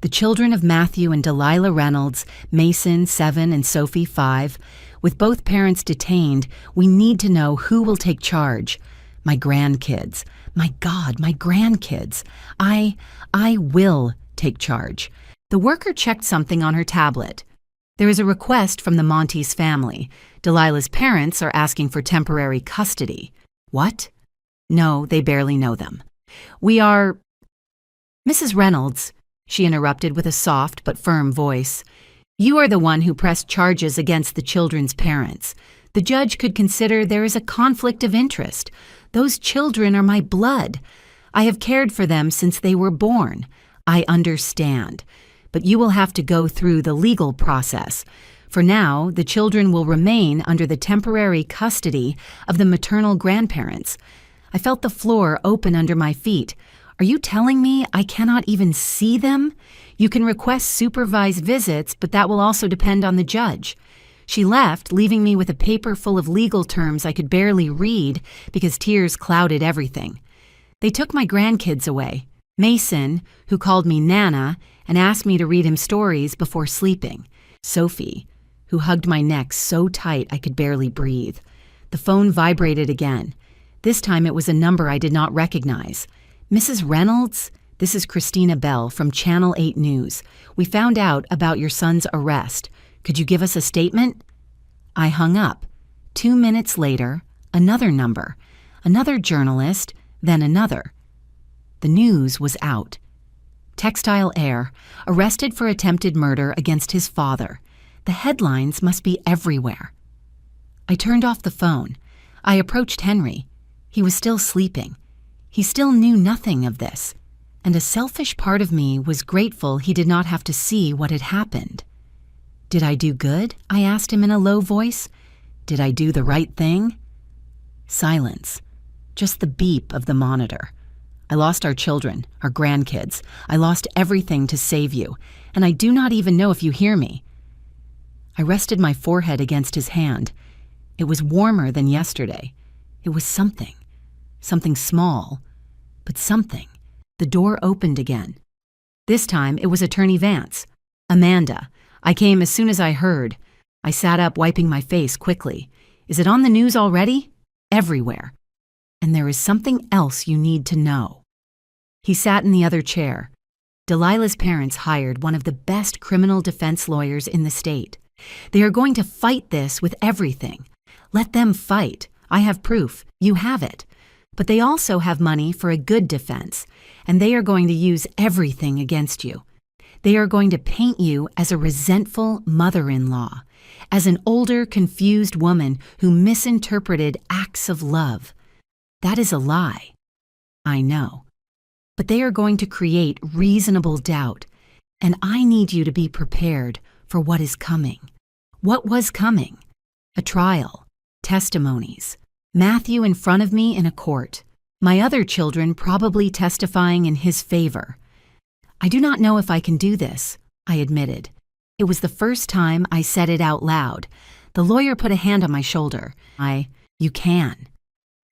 The children of Matthew and Delilah Reynolds, Mason, 7, and Sophie, 5. With both parents detained, we need to know who will take charge. My grandkids. My God, my grandkids. I will take charge. The worker checked something on her tablet. There is a request from the Montes family. Delilah's parents are asking for temporary custody. What? No, they barely know them. We are... Mrs. Reynolds, she interrupted with a soft but firm voice. You are the one who pressed charges against the children's parents. The judge could consider there is a conflict of interest. Those children are my blood. I have cared for them since they were born. I understand. But you will have to go through the legal process. For now, the children will remain under the temporary custody of the maternal grandparents. I felt the floor open under my feet. Are you telling me I cannot even see them? You can request supervised visits, but that will also depend on the judge. She left, leaving me with a paper full of legal terms I could barely read because tears clouded everything. They took my grandkids away. Mason, who called me Nana and asked me to read him stories before sleeping. Sophie, who hugged my neck so tight I could barely breathe. The phone vibrated again. This time it was a number I did not recognize. Mrs. Reynolds? This is Christina Bell from Channel 8 News. We found out about your son's arrest. Could you give us a statement? I hung up. 2 minutes later, another number. Another journalist, then another. The news was out. Textile heir, arrested for attempted murder against his father. The headlines must be everywhere. I turned off the phone. I approached Henry. He was still sleeping. He still knew nothing of this. And a selfish part of me was grateful he did not have to see what had happened. Did I do good? I asked him in a low voice. Did I do the right thing? Silence. Just the beep of the monitor. I lost our children, our grandkids. I lost everything to save you, and I do not even know if you hear me. I rested my forehead against his hand. It was warmer than yesterday. It was something. Something small, but something. The door opened again. This time it was Attorney Vance. Amanda. I came as soon as I heard. I sat up, wiping my face quickly. Is it on the news already? Everywhere. And there is something else you need to know. He sat in the other chair. Delilah's parents hired one of the best criminal defense lawyers in the state. They are going to fight this with everything. Let them fight. I have proof. You have it. But they also have money for a good defense, and they are going to use everything against you. They are going to paint you as a resentful mother-in-law, as an older, confused woman who misinterpreted acts of love. That is a lie. I know. But they are going to create reasonable doubt, and I need you to be prepared for what is coming. What was coming? A trial, testimonies, Matthew in front of me in a court, my other children probably testifying in his favor. I do not know if I can do this, I admitted. It was the first time I said it out loud. The lawyer put a hand on my shoulder. You can,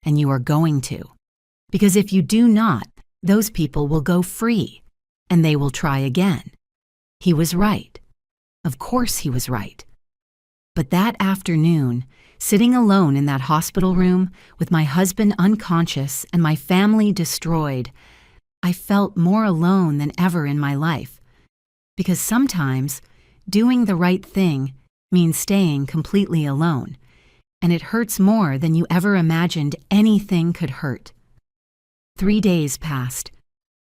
and you are going to. Because if you do not, those people will go free, and they will try again. He was right. Of course he was right. But that afternoon, sitting alone in that hospital room with my husband unconscious and my family destroyed, I felt more alone than ever in my life. Because sometimes doing the right thing means staying completely alone, and it hurts more than you ever imagined anything could hurt. 3 days passed.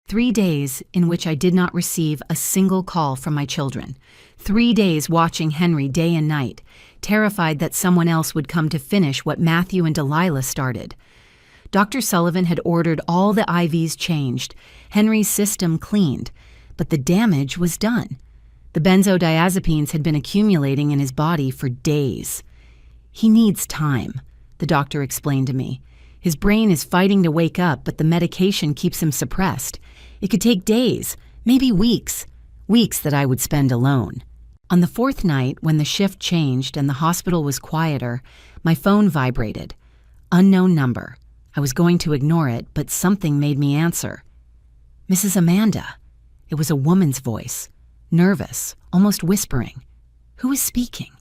3 days in which I did not receive a single call from my children. 3 days watching Henry day and night, terrified that someone else would come to finish what Matthew and Delilah started. Dr. Sullivan had ordered all the IVs changed, Henry's system cleaned, but the damage was done. The benzodiazepines had been accumulating in his body for days. He needs time, the doctor explained to me. His brain is fighting to wake up, but the medication keeps him suppressed. It could take days, maybe weeks that I would spend alone. On the 4th night, when the shift changed and the hospital was quieter, my phone vibrated. Unknown number. I was going to ignore it, but something made me answer. Mrs. Amanda. It was a woman's voice, nervous, almost whispering. Who is speaking?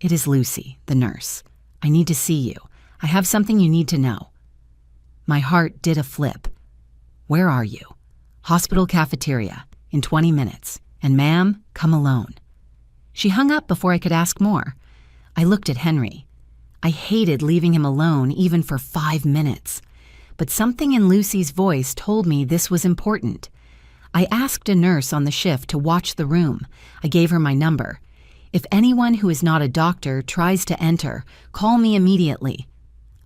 It is Lucy, the nurse. I need to see you. I have something you need to know. My heart did a flip. Where are you? Hospital cafeteria, in 20 minutes. And ma'am, come alone. She hung up before I could ask more. I looked at Henry. I hated leaving him alone even for 5 minutes. But something in Lucy's voice told me this was important. I asked a nurse on the shift to watch the room. I gave her my number. If anyone who is not a doctor tries to enter, call me immediately.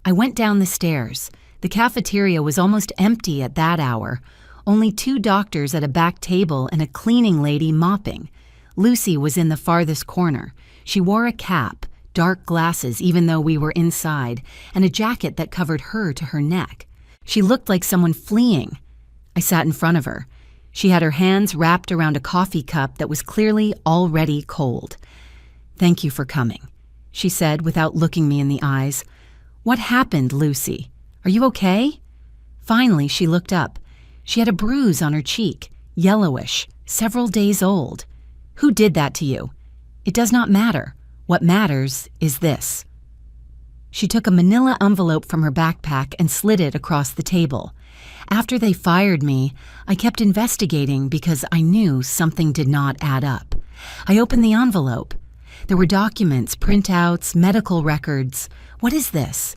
I went down the stairs. The cafeteria was almost empty at that hour. Only 2 doctors at a back table and a cleaning lady mopping. Lucy was in the farthest corner. She wore a cap, dark glasses even though we were inside, and a jacket that covered her to her neck. She looked like someone fleeing. I sat in front of her. She had her hands wrapped around a coffee cup that was clearly already cold. "Thank you for coming," she said without looking me in the eyes. "What happened, Lucy? Are you okay?" Finally, she looked up. She had a bruise on her cheek, yellowish, several days old. "Who did that to you?" "It does not matter. What matters is this." She took a manila envelope from her backpack and slid it across the table. After they fired me, I kept investigating because I knew something did not add up. I opened the envelope. There were documents, printouts, medical records. What is this?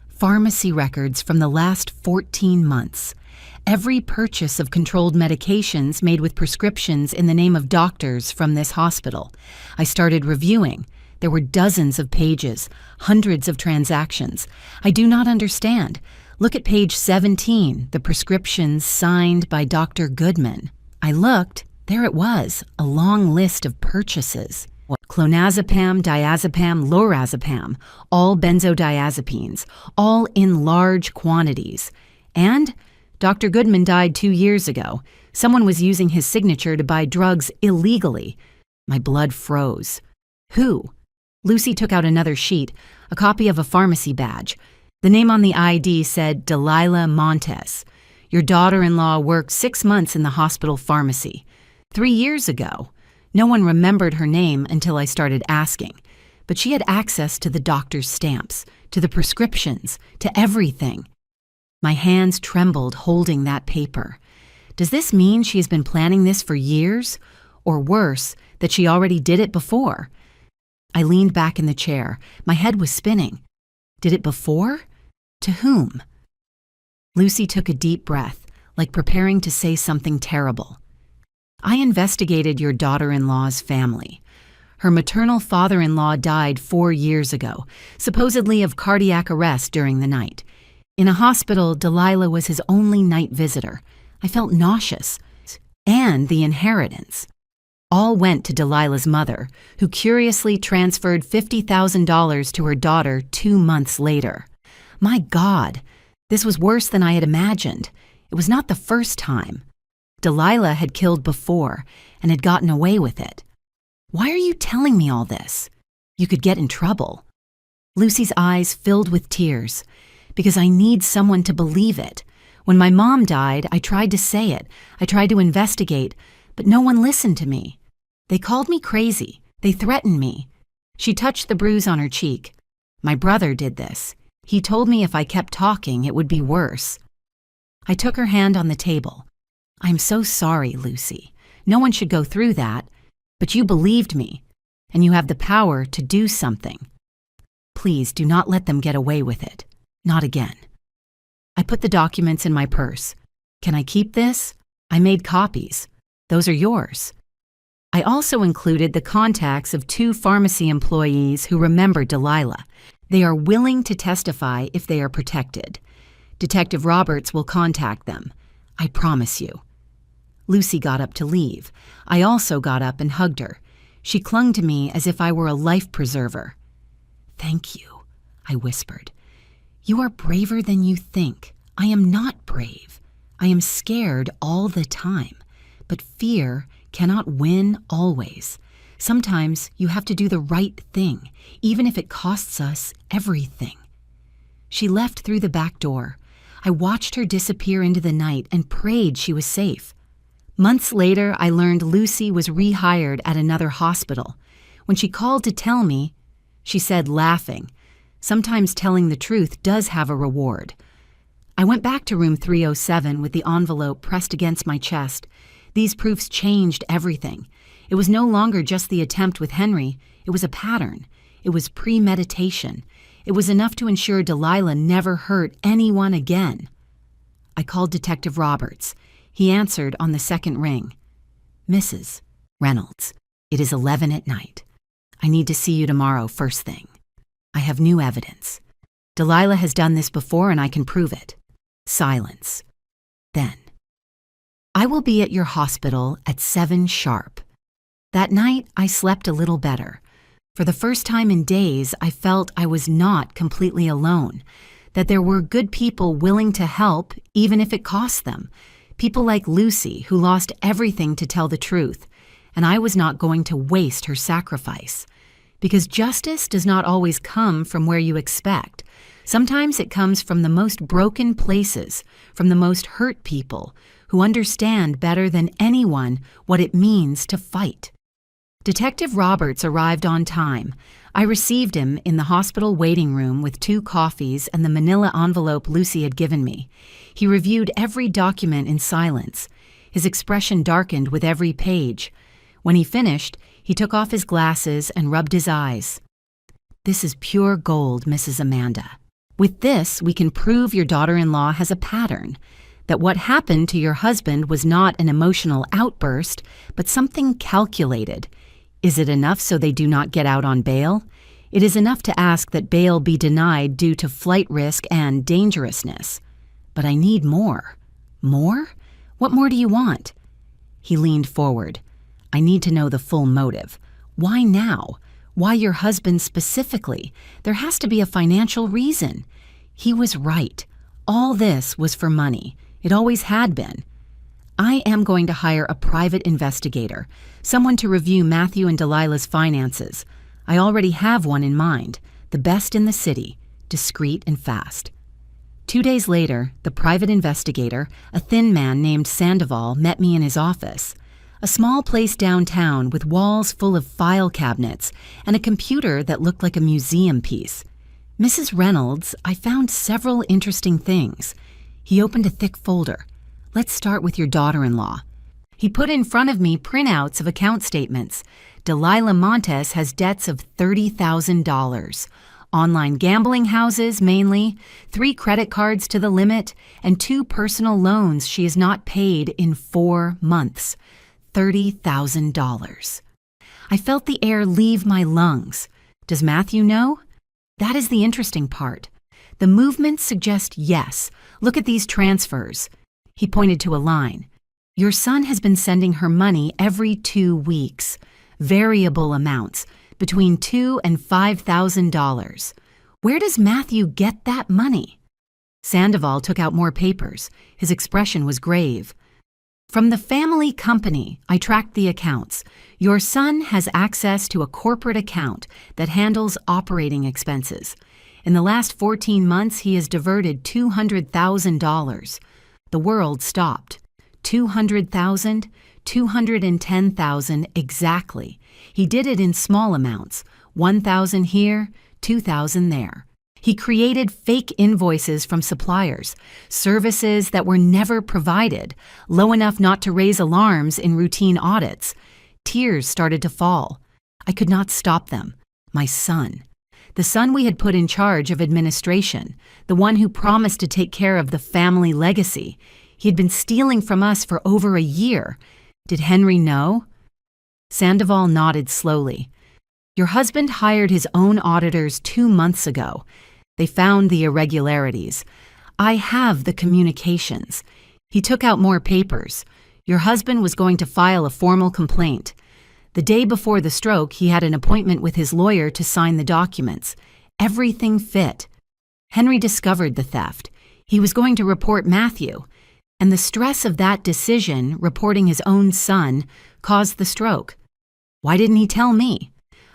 Pharmacy records from the last 14 months. Every purchase of controlled medications made with prescriptions in the name of doctors from this hospital. I started reviewing. There were dozens of pages, hundreds of transactions. I do not understand. Look at page 17, the prescriptions signed by Dr. Goodman. I looked. There it was, a long list of purchases. Clonazepam, diazepam, lorazepam, all benzodiazepines, all in large quantities. And Dr. Goodman died 2 years ago. Someone was using his signature to buy drugs illegally. My blood froze. Who? Lucy took out another sheet, a copy of a pharmacy badge. The name on the ID said Delilah Montes. Your daughter-in-law worked 6 months in the hospital pharmacy. 3 years ago. No one remembered her name until I started asking. But she had access to the doctor's stamps, to the prescriptions, to everything. My hands trembled holding that paper. Does this mean she has been planning this for years? Or worse, that she already did it before? I leaned back in the chair. My head was spinning. Did it before? To whom? Lucy took a deep breath, like preparing to say something terrible. I investigated your daughter-in-law's family. Her maternal father-in-law died 4 years ago, supposedly of cardiac arrest during the night. In a hospital, Delilah was his only night visitor. I felt nauseous. And the inheritance. All went to Delilah's mother, who curiously transferred $50,000 to her daughter 2 months later. My God, this was worse than I had imagined. It was not the first time. Delilah had killed before and had gotten away with it. Why are you telling me all this? You could get in trouble. Lucy's eyes filled with tears. Because I need someone to believe it. When my mom died, I tried to say it. I tried to investigate, but no one listened to me. They called me crazy. They threatened me. She touched the bruise on her cheek. My brother did this. He told me if I kept talking, it would be worse. I took her hand on the table. I'm so sorry, Lucy. No one should go through that. But you believed me, and you have the power to do something. Please do not let them get away with it. Not again. I put the documents in my purse. Can I keep this? I made copies. Those are yours. I also included the contacts of 2 pharmacy employees who remember Delilah. They are willing to testify if they are protected. Detective Roberts will contact them. I promise you. Lucy got up to leave. I also got up and hugged her. She clung to me as if I were a life preserver. Thank you, I whispered. You are braver than you think. I am not brave. I am scared all the time. But fear cannot win always. Sometimes you have to do the right thing, even if it costs us everything. She left through the back door. I watched her disappear into the night and prayed she was safe. Months later, I learned Lucy was rehired at another hospital. When she called to tell me, she said, laughing, sometimes telling the truth does have a reward. I went back to room 307 with the envelope pressed against my chest. These proofs changed everything. It was no longer just the attempt with Henry, it was a pattern. It was premeditation. It was enough to ensure Delilah never hurt anyone again. I called Detective Roberts. He answered on the second ring. "Mrs. Reynolds, it is 11 at night. I need to see you tomorrow first thing. I have new evidence. Delilah has done this before and I can prove it." Silence. Then, "I will be at your hospital at 7 sharp. That night, I slept a little better. For the first time in days, I felt I was not completely alone, that there were good people willing to help even if it cost them. People like Lucy, who lost everything to tell the truth, and I was not going to waste her sacrifice. Because justice does not always come from where you expect. Sometimes it comes from the most broken places, from the most hurt people, who understand better than anyone what it means to fight." Detective Roberts arrived on time. I received him in the hospital waiting room with 2 coffees and the manila envelope Lucy had given me. He reviewed every document in silence. His expression darkened with every page. When he finished, he took off his glasses and rubbed his eyes. "This is pure gold, Mrs. Amanda. With this, we can prove your daughter-in-law has a pattern, that what happened to your husband was not an emotional outburst, but something calculated. Is it enough so they do not get out on bail? It is enough to ask that bail be denied due to flight risk and dangerousness. But I need more." "More? What more do you want?" He leaned forward. "I need to know the full motive. Why now? Why your husband specifically? There has to be a financial reason." He was right. All this was for money. It always had been. "I am going to hire a private investigator, someone to review Matthew and Delilah's finances. I already have one in mind, the best in the city, discreet and fast." 2 days later, the private investigator, a thin man named Sandoval, met me in his office. A small place downtown with walls full of file cabinets and a computer that looked like a museum piece. "Mrs. Reynolds, I found several interesting things." He opened a thick folder. "Let's start with your daughter-in-law." He put in front of me printouts of account statements. Delilah Montes has debts of $30,000. Online gambling houses, mainly, 3 credit cards to the limit, and 2 personal loans she has not paid in 4 months. $30,000. I felt the air leave my lungs. Does Matthew know? That is the interesting part. The movements suggest yes. Look at these transfers. He pointed to a line. "Your son has been sending her money every 2 weeks. Variable amounts, between $2,000 and $5,000. Where does Matthew get that money?" Sandoval took out more papers. His expression was grave. "From the family company, I tracked the accounts. Your son has access to a corporate account that handles operating expenses. In the last 14 months, he has diverted $200,000. The world stopped. 200,000, 210,000 exactly. He did it in small amounts, 1,000 here, 2,000 there. He created fake invoices from suppliers, services that were never provided, low enough not to raise alarms in routine audits. Tears started to fall. I could not stop them. My son. The son we had put in charge of administration, the one who promised to take care of the family legacy. He had been stealing from us for over a year. Did Henry know? Sandoval nodded slowly. Your husband hired his own auditors 2 months ago. They found the irregularities. I have the communications. He took out more papers. Your husband was going to file a formal complaint. The day before the stroke, he had an appointment with his lawyer to sign the documents. Everything fit. Henry discovered the theft. He was going to report Matthew. And the stress of that decision, reporting his own son, caused the stroke. Why didn't he tell me?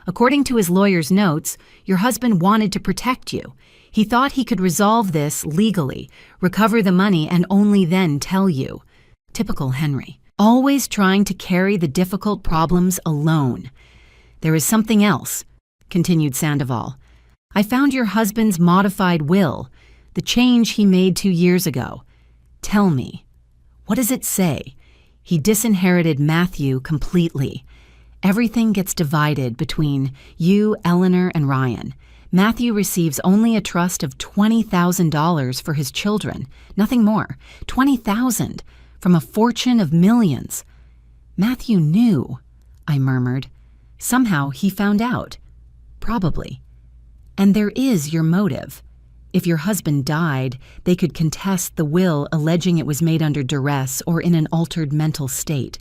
According to his lawyer's notes, your husband wanted to protect you. He thought he could resolve this legally, recover the money, and only then tell you. Typical Henry. Always trying to carry the difficult problems alone. There is something else, continued Sandoval. I found your husband's modified will, the change he made 2 years ago. Tell me, what does it say? He disinherited Matthew completely. Everything gets divided between you, Eleanor, and Ryan. Matthew receives only a trust of $20,000 for his children, nothing more. $20,000 from a fortune of millions. Matthew knew, I murmured. Somehow he found out. Probably. And there is your motive. If your husband died, they could contest the will alleging it was made under duress or in an altered mental state.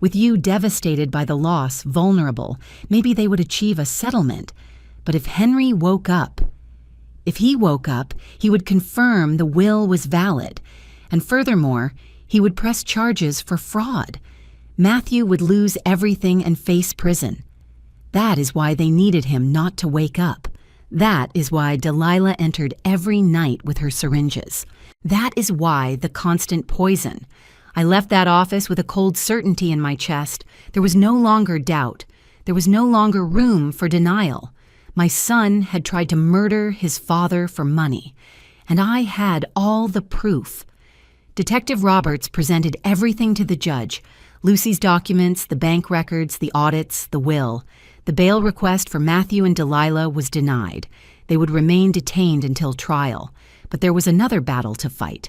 With you devastated by the loss, vulnerable, maybe they would achieve a settlement. But if Henry woke up, he would confirm the will was valid. And furthermore, he would press charges for fraud. Matthew would lose everything and face prison. That is why they needed him not to wake up. That is why Delilah entered every night with her syringes. That is why the constant poison. I left that office with a cold certainty in my chest. There was no longer doubt. There was no longer room for denial. My son had tried to murder his father for money, and I had all the proof. Detective Roberts presented everything to the judge: Lucy's documents, the bank records, the audits, the will. The bail request for Matthew and Delilah was denied. They would remain detained until trial. But there was another battle to fight.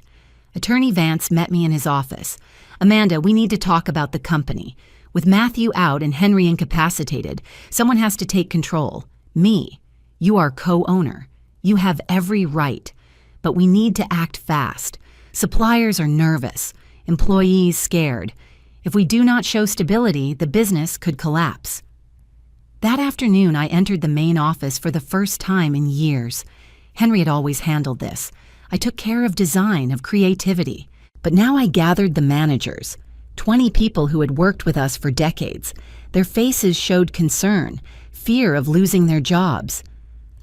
Attorney Vance met me in his office. "Amanda, we need to talk about the company. With Matthew out and Henry incapacitated, someone has to take control. Me. You are co-owner. You have every right. But we need to act fast. Suppliers are nervous. Employees scared. If we do not show stability, the business could collapse." That afternoon, I entered the main office for the first time in years. Henry had always handled this. I took care of design, of creativity. But now I gathered the managers, 20 people who had worked with us for decades. Their faces showed concern, fear of losing their jobs.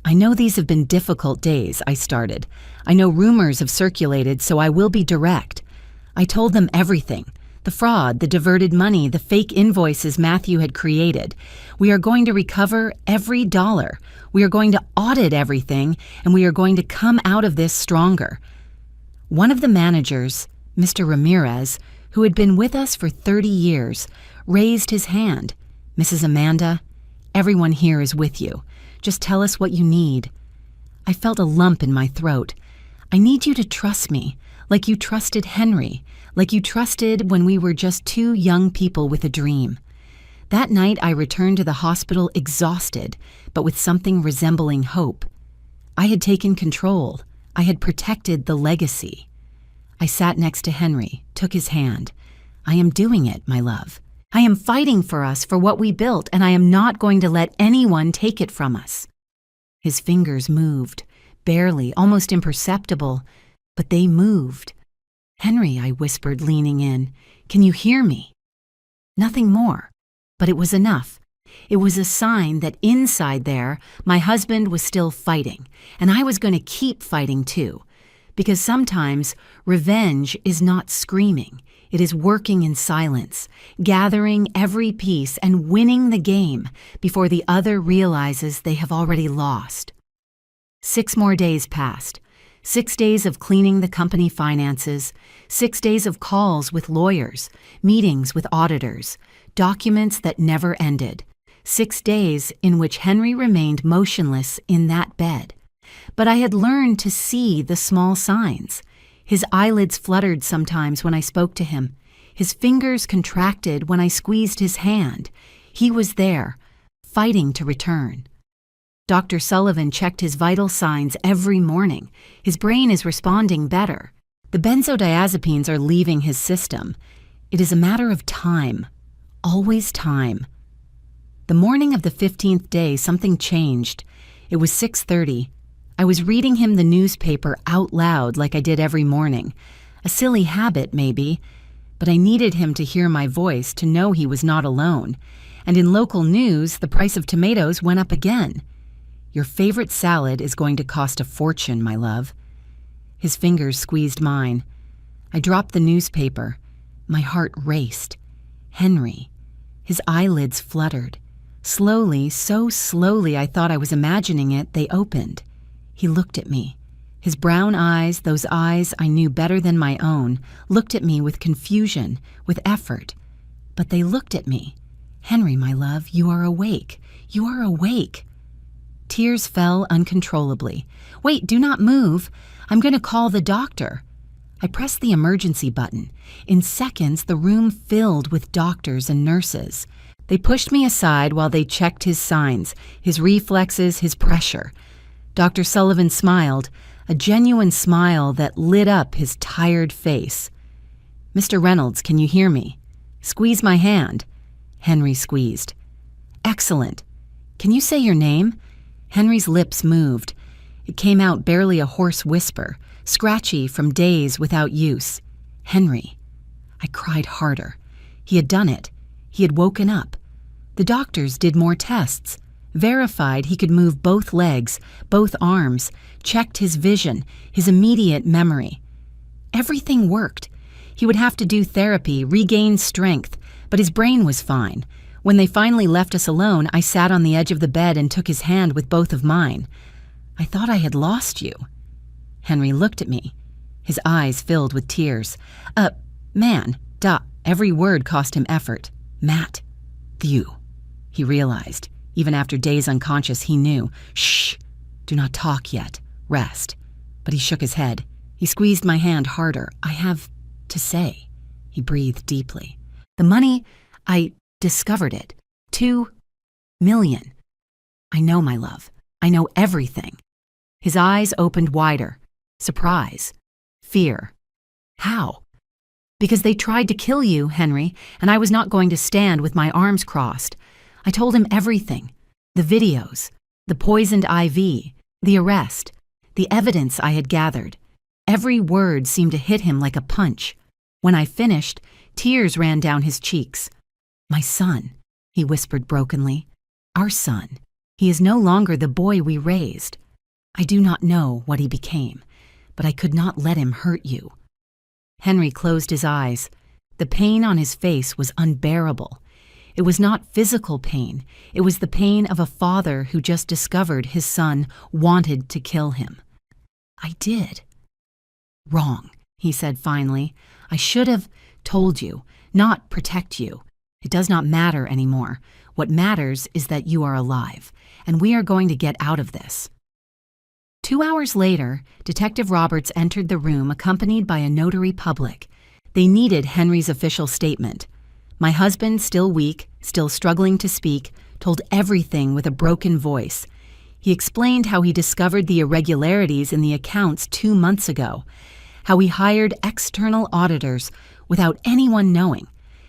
"I know these have been difficult days," I started. "I know rumors have circulated, so I will be direct." I told them everything. The fraud, the diverted money, the fake invoices Matthew had created. We are going to recover every dollar. We are going to audit everything, and we are going to come out of this stronger. One of the managers, Mr. Ramirez, who had been with us for 30 years, raised his hand. "Mrs. Amanda, everyone here is with you. Just tell us what you need." I felt a lump in my throat. "I need you to trust me, like you trusted Henry, like you trusted when we were just two young people with a dream." That night I returned to the hospital exhausted, but with something resembling hope. I had taken control. I had protected the legacy. I sat next to Henry, took his hand. "I am doing it, my love. I am fighting for us, for what we built, and I am not going to let anyone take it from us." His fingers moved, barely, almost imperceptible, but they moved. "Henry," I whispered, leaning in, "can you hear me?" Nothing more, but it was enough. It was a sign that inside there, my husband was still fighting, and I was going to keep fighting too. Because sometimes revenge is not screaming. It is working in silence, gathering every piece and winning the game before the other realizes they have already lost. 6 more days passed. 6 days of cleaning the company finances, 6 days of calls with lawyers, meetings with auditors, documents that never ended. 6 days in which Henry remained motionless in that bed. But I had learned to see the small signs. His eyelids fluttered sometimes when I spoke to him. His fingers contracted when I squeezed his hand. He was there, fighting to return. Dr. Sullivan checked his vital signs every morning. His brain is responding better. The benzodiazepines are leaving his system. It is a matter of time. Always time. The morning of the 15th day, something changed. It was 6:30. I was reading him the newspaper out loud like I did every morning. A silly habit, maybe, but I needed him to hear my voice to know he was not alone. And in local news, the price of tomatoes went up again. "Your favorite salad is going to cost a fortune, my love." His fingers squeezed mine. I dropped the newspaper. My heart raced. Henry. His eyelids fluttered. Slowly, so slowly I thought I was imagining it, they opened. He looked at me. His brown eyes, those eyes I knew better than my own, looked at me with confusion, with effort. But they looked at me. "Henry, my love, you are awake. You are awake." Tears fell uncontrollably. "Wait, do not move. I'm going to call the doctor." I pressed the emergency button. In seconds, the room filled with doctors and nurses. They pushed me aside while they checked his signs, his reflexes, his pressure. Dr. Sullivan smiled, a genuine smile that lit up his tired face. "Mr. Reynolds, can you hear me? Squeeze my hand." Henry squeezed. "Excellent. Can you say your name?" Henry's lips moved. It came out barely a hoarse whisper, scratchy from days without use. "Henry." I cried harder. He had done it. He had woken up. The doctors did more tests, verified he could move both legs, both arms, checked his vision, his immediate memory. Everything worked. He would have to do therapy, regain strength, but his brain was fine. When they finally left us alone, I sat on the edge of the bed and took his hand with both of mine. "I thought I had lost you." Henry looked at me. His eyes filled with tears. Man, duh." Every word cost him effort. "Matt, you." He realized. Even after days unconscious, he knew. "Shh, do not talk yet. Rest." But he shook his head. He squeezed my hand harder. "I have to say." He breathed deeply. "The money, I discovered it. 2 million. I know, my love. I know everything." His eyes opened wider. Surprise. Fear. "How?" "Because they tried to kill you, Henry, and I was not going to stand with my arms crossed. I told him everything. The videos, the poisoned IV, the arrest, the evidence I had gathered. Every word seemed to hit him like a punch. When I finished, tears ran down his cheeks. "My son," he whispered brokenly. "Our son. He is no longer the boy we raised. I do not know what he became, but I could not let him hurt you." Henry closed his eyes. The pain on his face was unbearable. It was not physical pain. It was the pain of a father who just discovered his son wanted to kill him. "I did." "Wrong," he said finally. "I should have told you, not protect you. It does not matter anymore. What matters is that you are alive, and we are going to get out of this." 2 hours later, Detective Roberts entered the room accompanied by a notary public. They needed Henry's official statement. My husband, still weak, still struggling to speak, told everything with a broken voice. He explained how he discovered the irregularities in the accounts 2 months ago, how he hired external auditors without anyone knowing,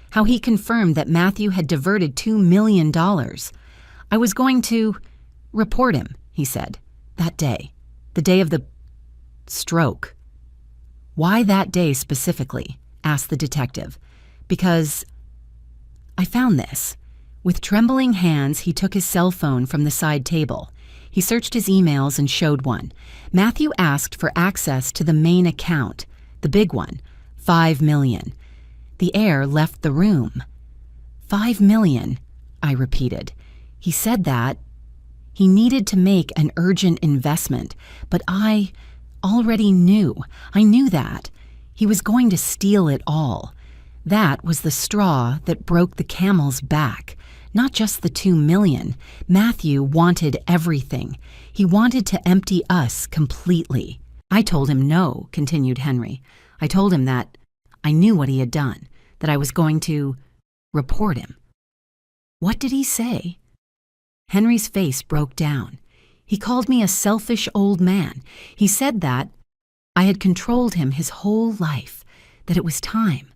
how he confirmed that Matthew had diverted $2 million. "I was going to report him," he said, "that day. The day of the stroke." "Why that day specifically?" asked the detective. "Because I found this." With trembling hands, he took his cell phone from the side table. He searched his emails and showed one. Matthew asked for access to the main account, the big one, $5 million. The air left the room. $5 million, I repeated. He said that he needed to make an urgent investment, but I already knew. I knew that. He was going to steal it all. That was the straw that broke the camel's back. Not just the $2 million. Matthew wanted everything. He wanted to empty us completely. I told him no, continued Henry. I told him that I knew what he had done, that I was going to report him. What did he say? Henry's face broke down. He called me a selfish old man. He said that I had controlled him his whole life, that it was time.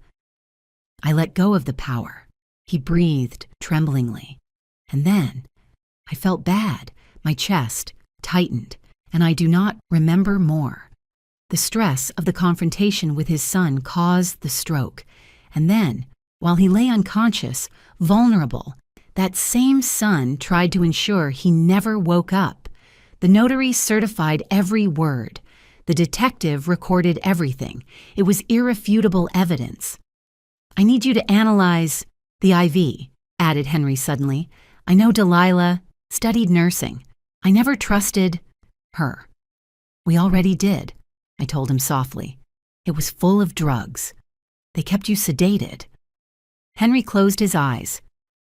I let go of the power. He breathed tremblingly. And then I felt bad. My chest tightened, and I do not remember more. The stress of the confrontation with his son caused the stroke. And then, while he lay unconscious, vulnerable, that same son tried to ensure he never woke up. The notary certified every word. The detective recorded everything. It was irrefutable evidence. I need you to analyze the IV, added Henry suddenly. I know Delilah studied nursing. I never trusted her. "We already did," I told him softly. "It was full of drugs. They kept you sedated." Henry closed his eyes.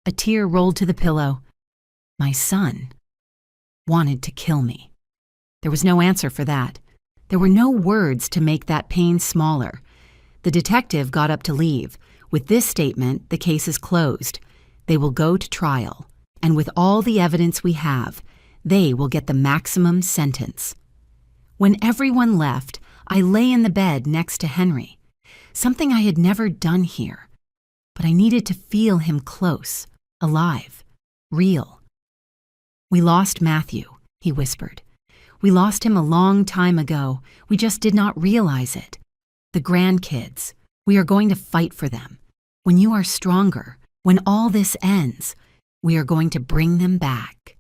A tear rolled to the pillow. My son wanted to kill me. There was no answer for that. There were no words to make that pain smaller. The detective got up to leave. With this statement, the case is closed. They will go to trial. And with all the evidence we have, they will get the maximum sentence. When everyone left, I lay in the bed next to Henry. Something I had never done here. But I needed to feel him close, alive, real. "We lost Matthew," he whispered. "We lost him a long time ago. We just did not realize it. The grandkids, we are going to fight for them. When you are stronger, when all this ends, we are going to bring them back."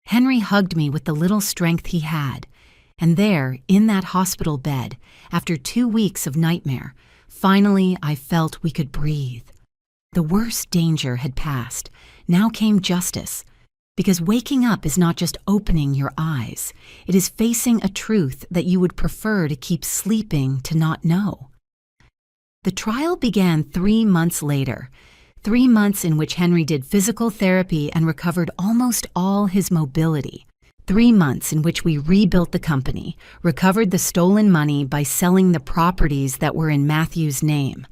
Henry hugged me with the little strength he had, and there, in that hospital bed, after 2 weeks of nightmare, finally I felt we could breathe. The worst danger had passed. Now came justice. Because waking up is not just opening your eyes. It is facing a truth that you would prefer to keep sleeping to not know. The trial began 3 months later. 3 months in which Henry did physical therapy and recovered almost all his mobility. 3 months in which we rebuilt the company, recovered the stolen money by selling the properties that were in Matthew's name.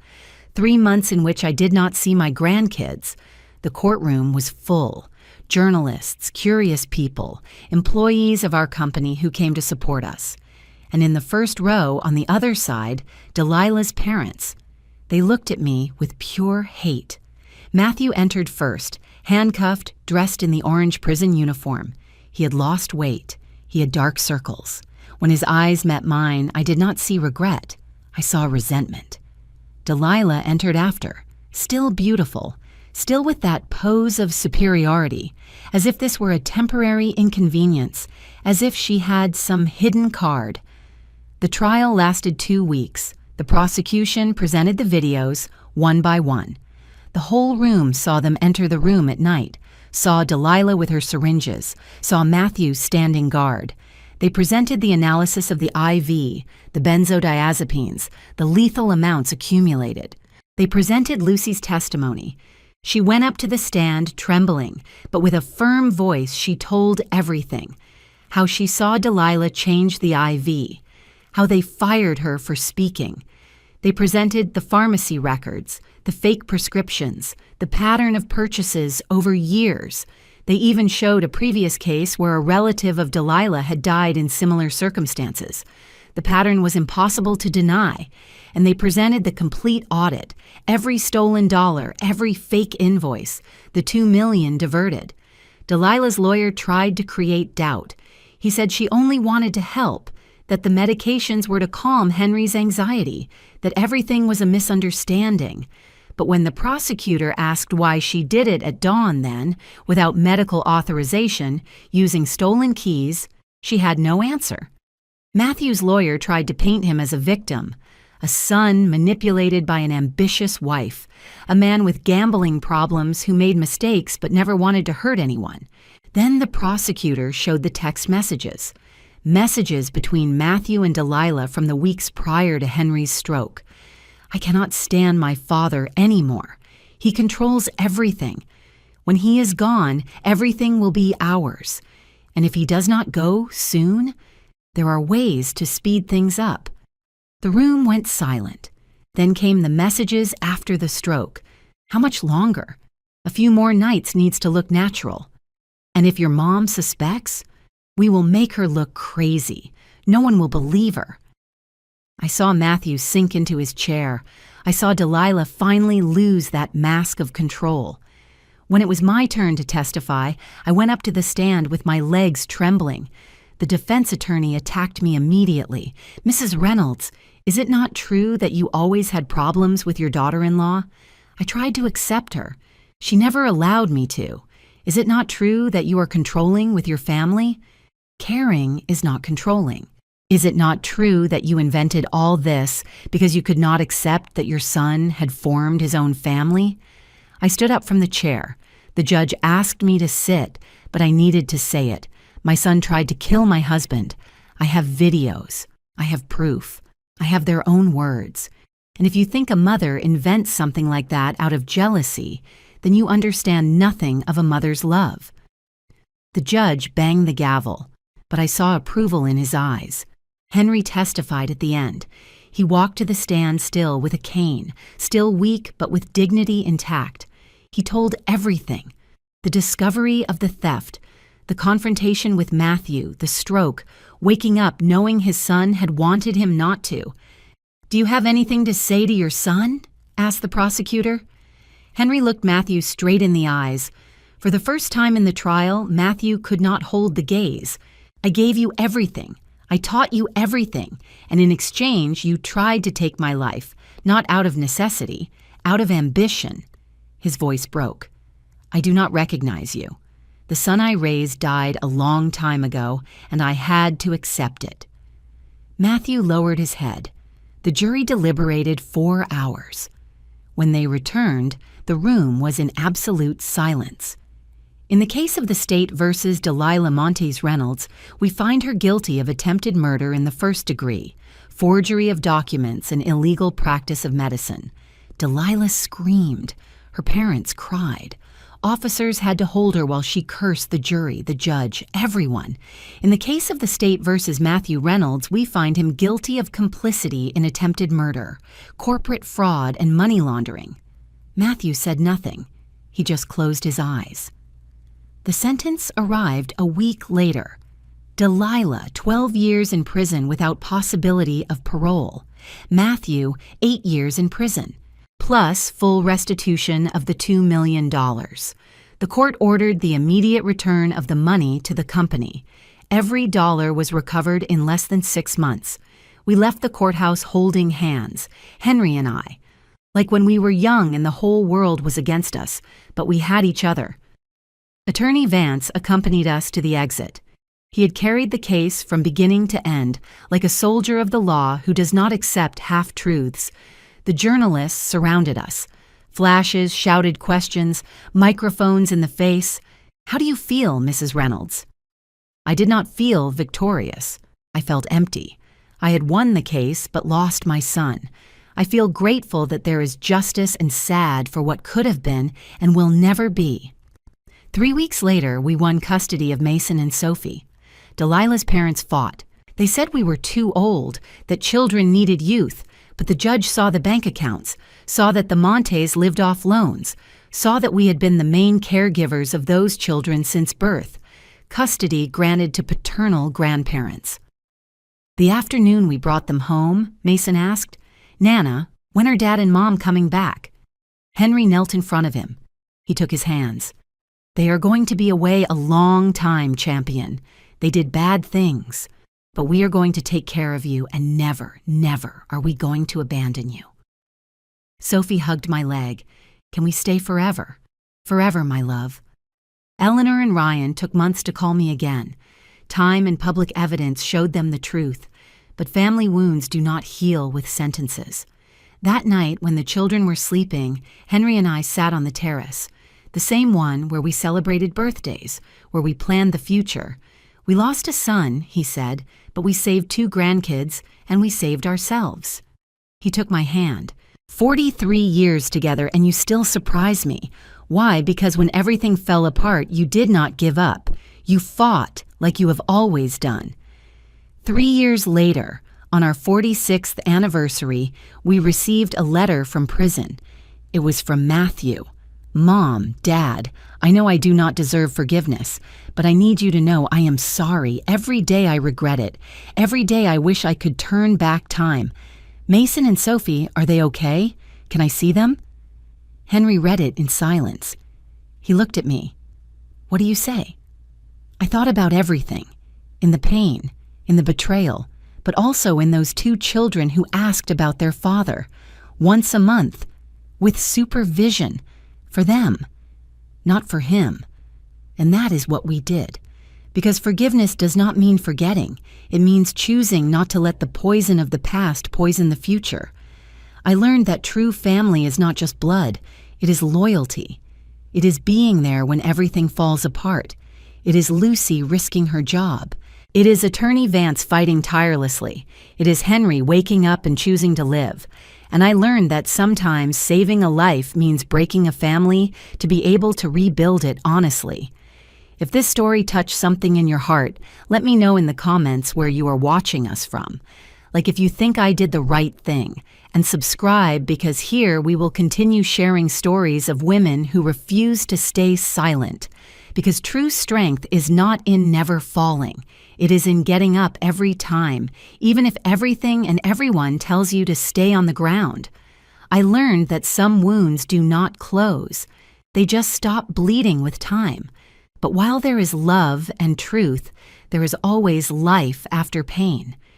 3 months in which I did not see my grandkids. The courtroom was full. Journalists, curious people, employees of our company who came to support us. And in the first row, on the other side, Delilah's parents. They looked at me with pure hate. Matthew entered first, handcuffed, dressed in the orange prison uniform. He had lost weight. He had dark circles. When his eyes met mine, I did not see regret. I saw resentment. Delilah entered after, still beautiful, still with that pose of superiority, as if this were a temporary inconvenience, as if she had some hidden card. The trial lasted 2 weeks. The prosecution presented the videos, one by one. The whole room saw them enter the room at night, saw Delilah with her syringes, saw Matthew standing guard. They presented the analysis of the IV, the benzodiazepines, the lethal amounts accumulated. They presented Lucy's testimony. She went up to the stand trembling, but with a firm voice she told everything. How she saw Delilah change the IV. How they fired her for speaking. They presented the pharmacy records, the fake prescriptions, the pattern of purchases over years. They even showed a previous case where a relative of Delilah had died in similar circumstances. The pattern was impossible to deny, and they presented the complete audit, every stolen dollar, every fake invoice, the $2 million diverted. Delilah's lawyer tried to create doubt. He said she only wanted to help, that the medications were to calm Henry's anxiety, that everything was a misunderstanding. But when the prosecutor asked why she did it at dawn then, without medical authorization, using stolen keys, she had no answer. Matthew's lawyer tried to paint him as a victim, a son manipulated by an ambitious wife, a man with gambling problems who made mistakes but never wanted to hurt anyone. Then the prosecutor showed the text messages. Messages between Matthew and Delilah from the weeks prior to Henry's stroke. "I cannot stand my father anymore. He controls everything. When he is gone, everything will be ours. And if he does not go soon, there are ways to speed things up." The room went silent. Then came the messages after the stroke. How much longer? A few more nights needs to look natural. And if your mom suspects, we will make her look crazy. No one will believe her. I saw Matthew sink into his chair. I saw Delilah finally lose that mask of control. When it was my turn to testify, I went up to the stand with my legs trembling. The defense attorney attacked me immediately. "Mrs. Reynolds, is it not true that you always had problems with your daughter-in-law?" I tried to accept her. She never allowed me to. "Is it not true that you are controlling with your family?" Caring is not controlling. "Is it not true that you invented all this because you could not accept that your son had formed his own family?" I stood up from the chair. The judge asked me to sit, but I needed to say it. My son tried to kill my husband. I have videos. I have proof. I have their own words. And if you think a mother invents something like that out of jealousy, then you understand nothing of a mother's love." The judge banged the gavel, but I saw approval in his eyes. Henry testified at the end. He walked to the stand still with a cane, still weak but with dignity intact. He told everything: the discovery of the theft, the confrontation with Matthew, the stroke, waking up knowing his son had wanted him not to. "Do you have anything to say to your son?" asked the prosecutor. Henry looked Matthew straight in the eyes. For the first time in the trial, Matthew could not hold the gaze. "I gave you everything. I taught you everything, and in exchange you tried to take my life, not out of necessity, out of ambition." His voice broke. "I do not recognize you. The son I raised died a long time ago, and I had to accept it." Matthew lowered his head. The jury deliberated 4 hours. When they returned, the room was in absolute silence. In the case of the state versus Delilah Montes Reynolds, we find her guilty of attempted murder in the first degree, forgery of documents, and illegal practice of medicine. Delilah screamed. Her parents cried. Officers had to hold her while she cursed the jury, the judge, everyone. In the case of the state versus Matthew Reynolds, we find him guilty of complicity in attempted murder, corporate fraud, and money laundering. Matthew said nothing. He just closed his eyes. The sentence arrived a week later. Delilah, 12 years in prison without possibility of parole. Matthew, 8 years in prison, plus full restitution of the $2 million. The court ordered the immediate return of the money to the company. Every dollar was recovered in less than 6 months. We left the courthouse holding hands, Henry and I, like when we were young and the whole world was against us, but we had each other. Attorney Vance accompanied us to the exit. He had carried the case from beginning to end, like a soldier of the law who does not accept half-truths. The journalists surrounded us. Flashes, shouted questions, microphones in the face. "How do you feel, Mrs. Reynolds?" I did not feel victorious. I felt empty. I had won the case but lost my son. I feel grateful that there is justice and sad for what could have been and will never be. 3 weeks later, we won custody of Mason and Sophie. Delilah's parents fought. They said we were too old, that children needed youth, but the judge saw the bank accounts, saw that the Montes lived off loans, saw that we had been the main caregivers of those children since birth. Custody granted to paternal grandparents. The afternoon we brought them home, Mason asked, "Nana, when are Dad and Mom coming back?" Henry knelt in front of him. He took his hands. "They are going to be away a long time, champion. They did bad things. But we are going to take care of you, and never, never are we going to abandon you." Sophie hugged my leg. "Can we stay forever?" "Forever, my love." Eleanor and Ryan took months to call me again. Time and public evidence showed them the truth, but family wounds do not heal with sentences. That night, when the children were sleeping, Henry and I sat on the terrace, the same one where we celebrated birthdays, where we planned the future. "We lost a son," he said, "but we saved 2 grandkids, and we saved ourselves." He took my hand. 43 years together, and you still surprise me. Why? Because when everything fell apart, you did not give up. You fought like you have always done. 3 years later, on our 46th anniversary, we received a letter from prison. It was from Matthew. "Mom, Dad, I know I do not deserve forgiveness, but I need you to know I am sorry. Every day I regret it. Every day I wish I could turn back time. Mason and Sophie, are they okay? Can I see them?" Henry read it in silence. He looked at me. "What do you say?" I thought about everything, in the pain, in the betrayal, but also in those 2 children who asked about their father, once a month, with supervision, for them, not for him. And that is what we did. Because forgiveness does not mean forgetting. It means choosing not to let the poison of the past poison the future. I learned that true family is not just blood. It is loyalty. It is being there when everything falls apart. It is Lucy risking her job, It is Attorney Vance fighting tirelessly. It is Henry waking up and choosing to live. And I learned that sometimes saving a life means breaking a family to be able to rebuild it honestly. If this story touched something in your heart, let me know in the comments where you are watching us from. Like if you think I did the right thing. And subscribe, because here we will continue sharing stories of women who refuse to stay silent. Because true strength is not in never falling. It is in getting up every time, even if everything and everyone tells you to stay on the ground. I learned that some wounds do not close. They just stop bleeding with time. But while there is love and truth, there is always life after pain.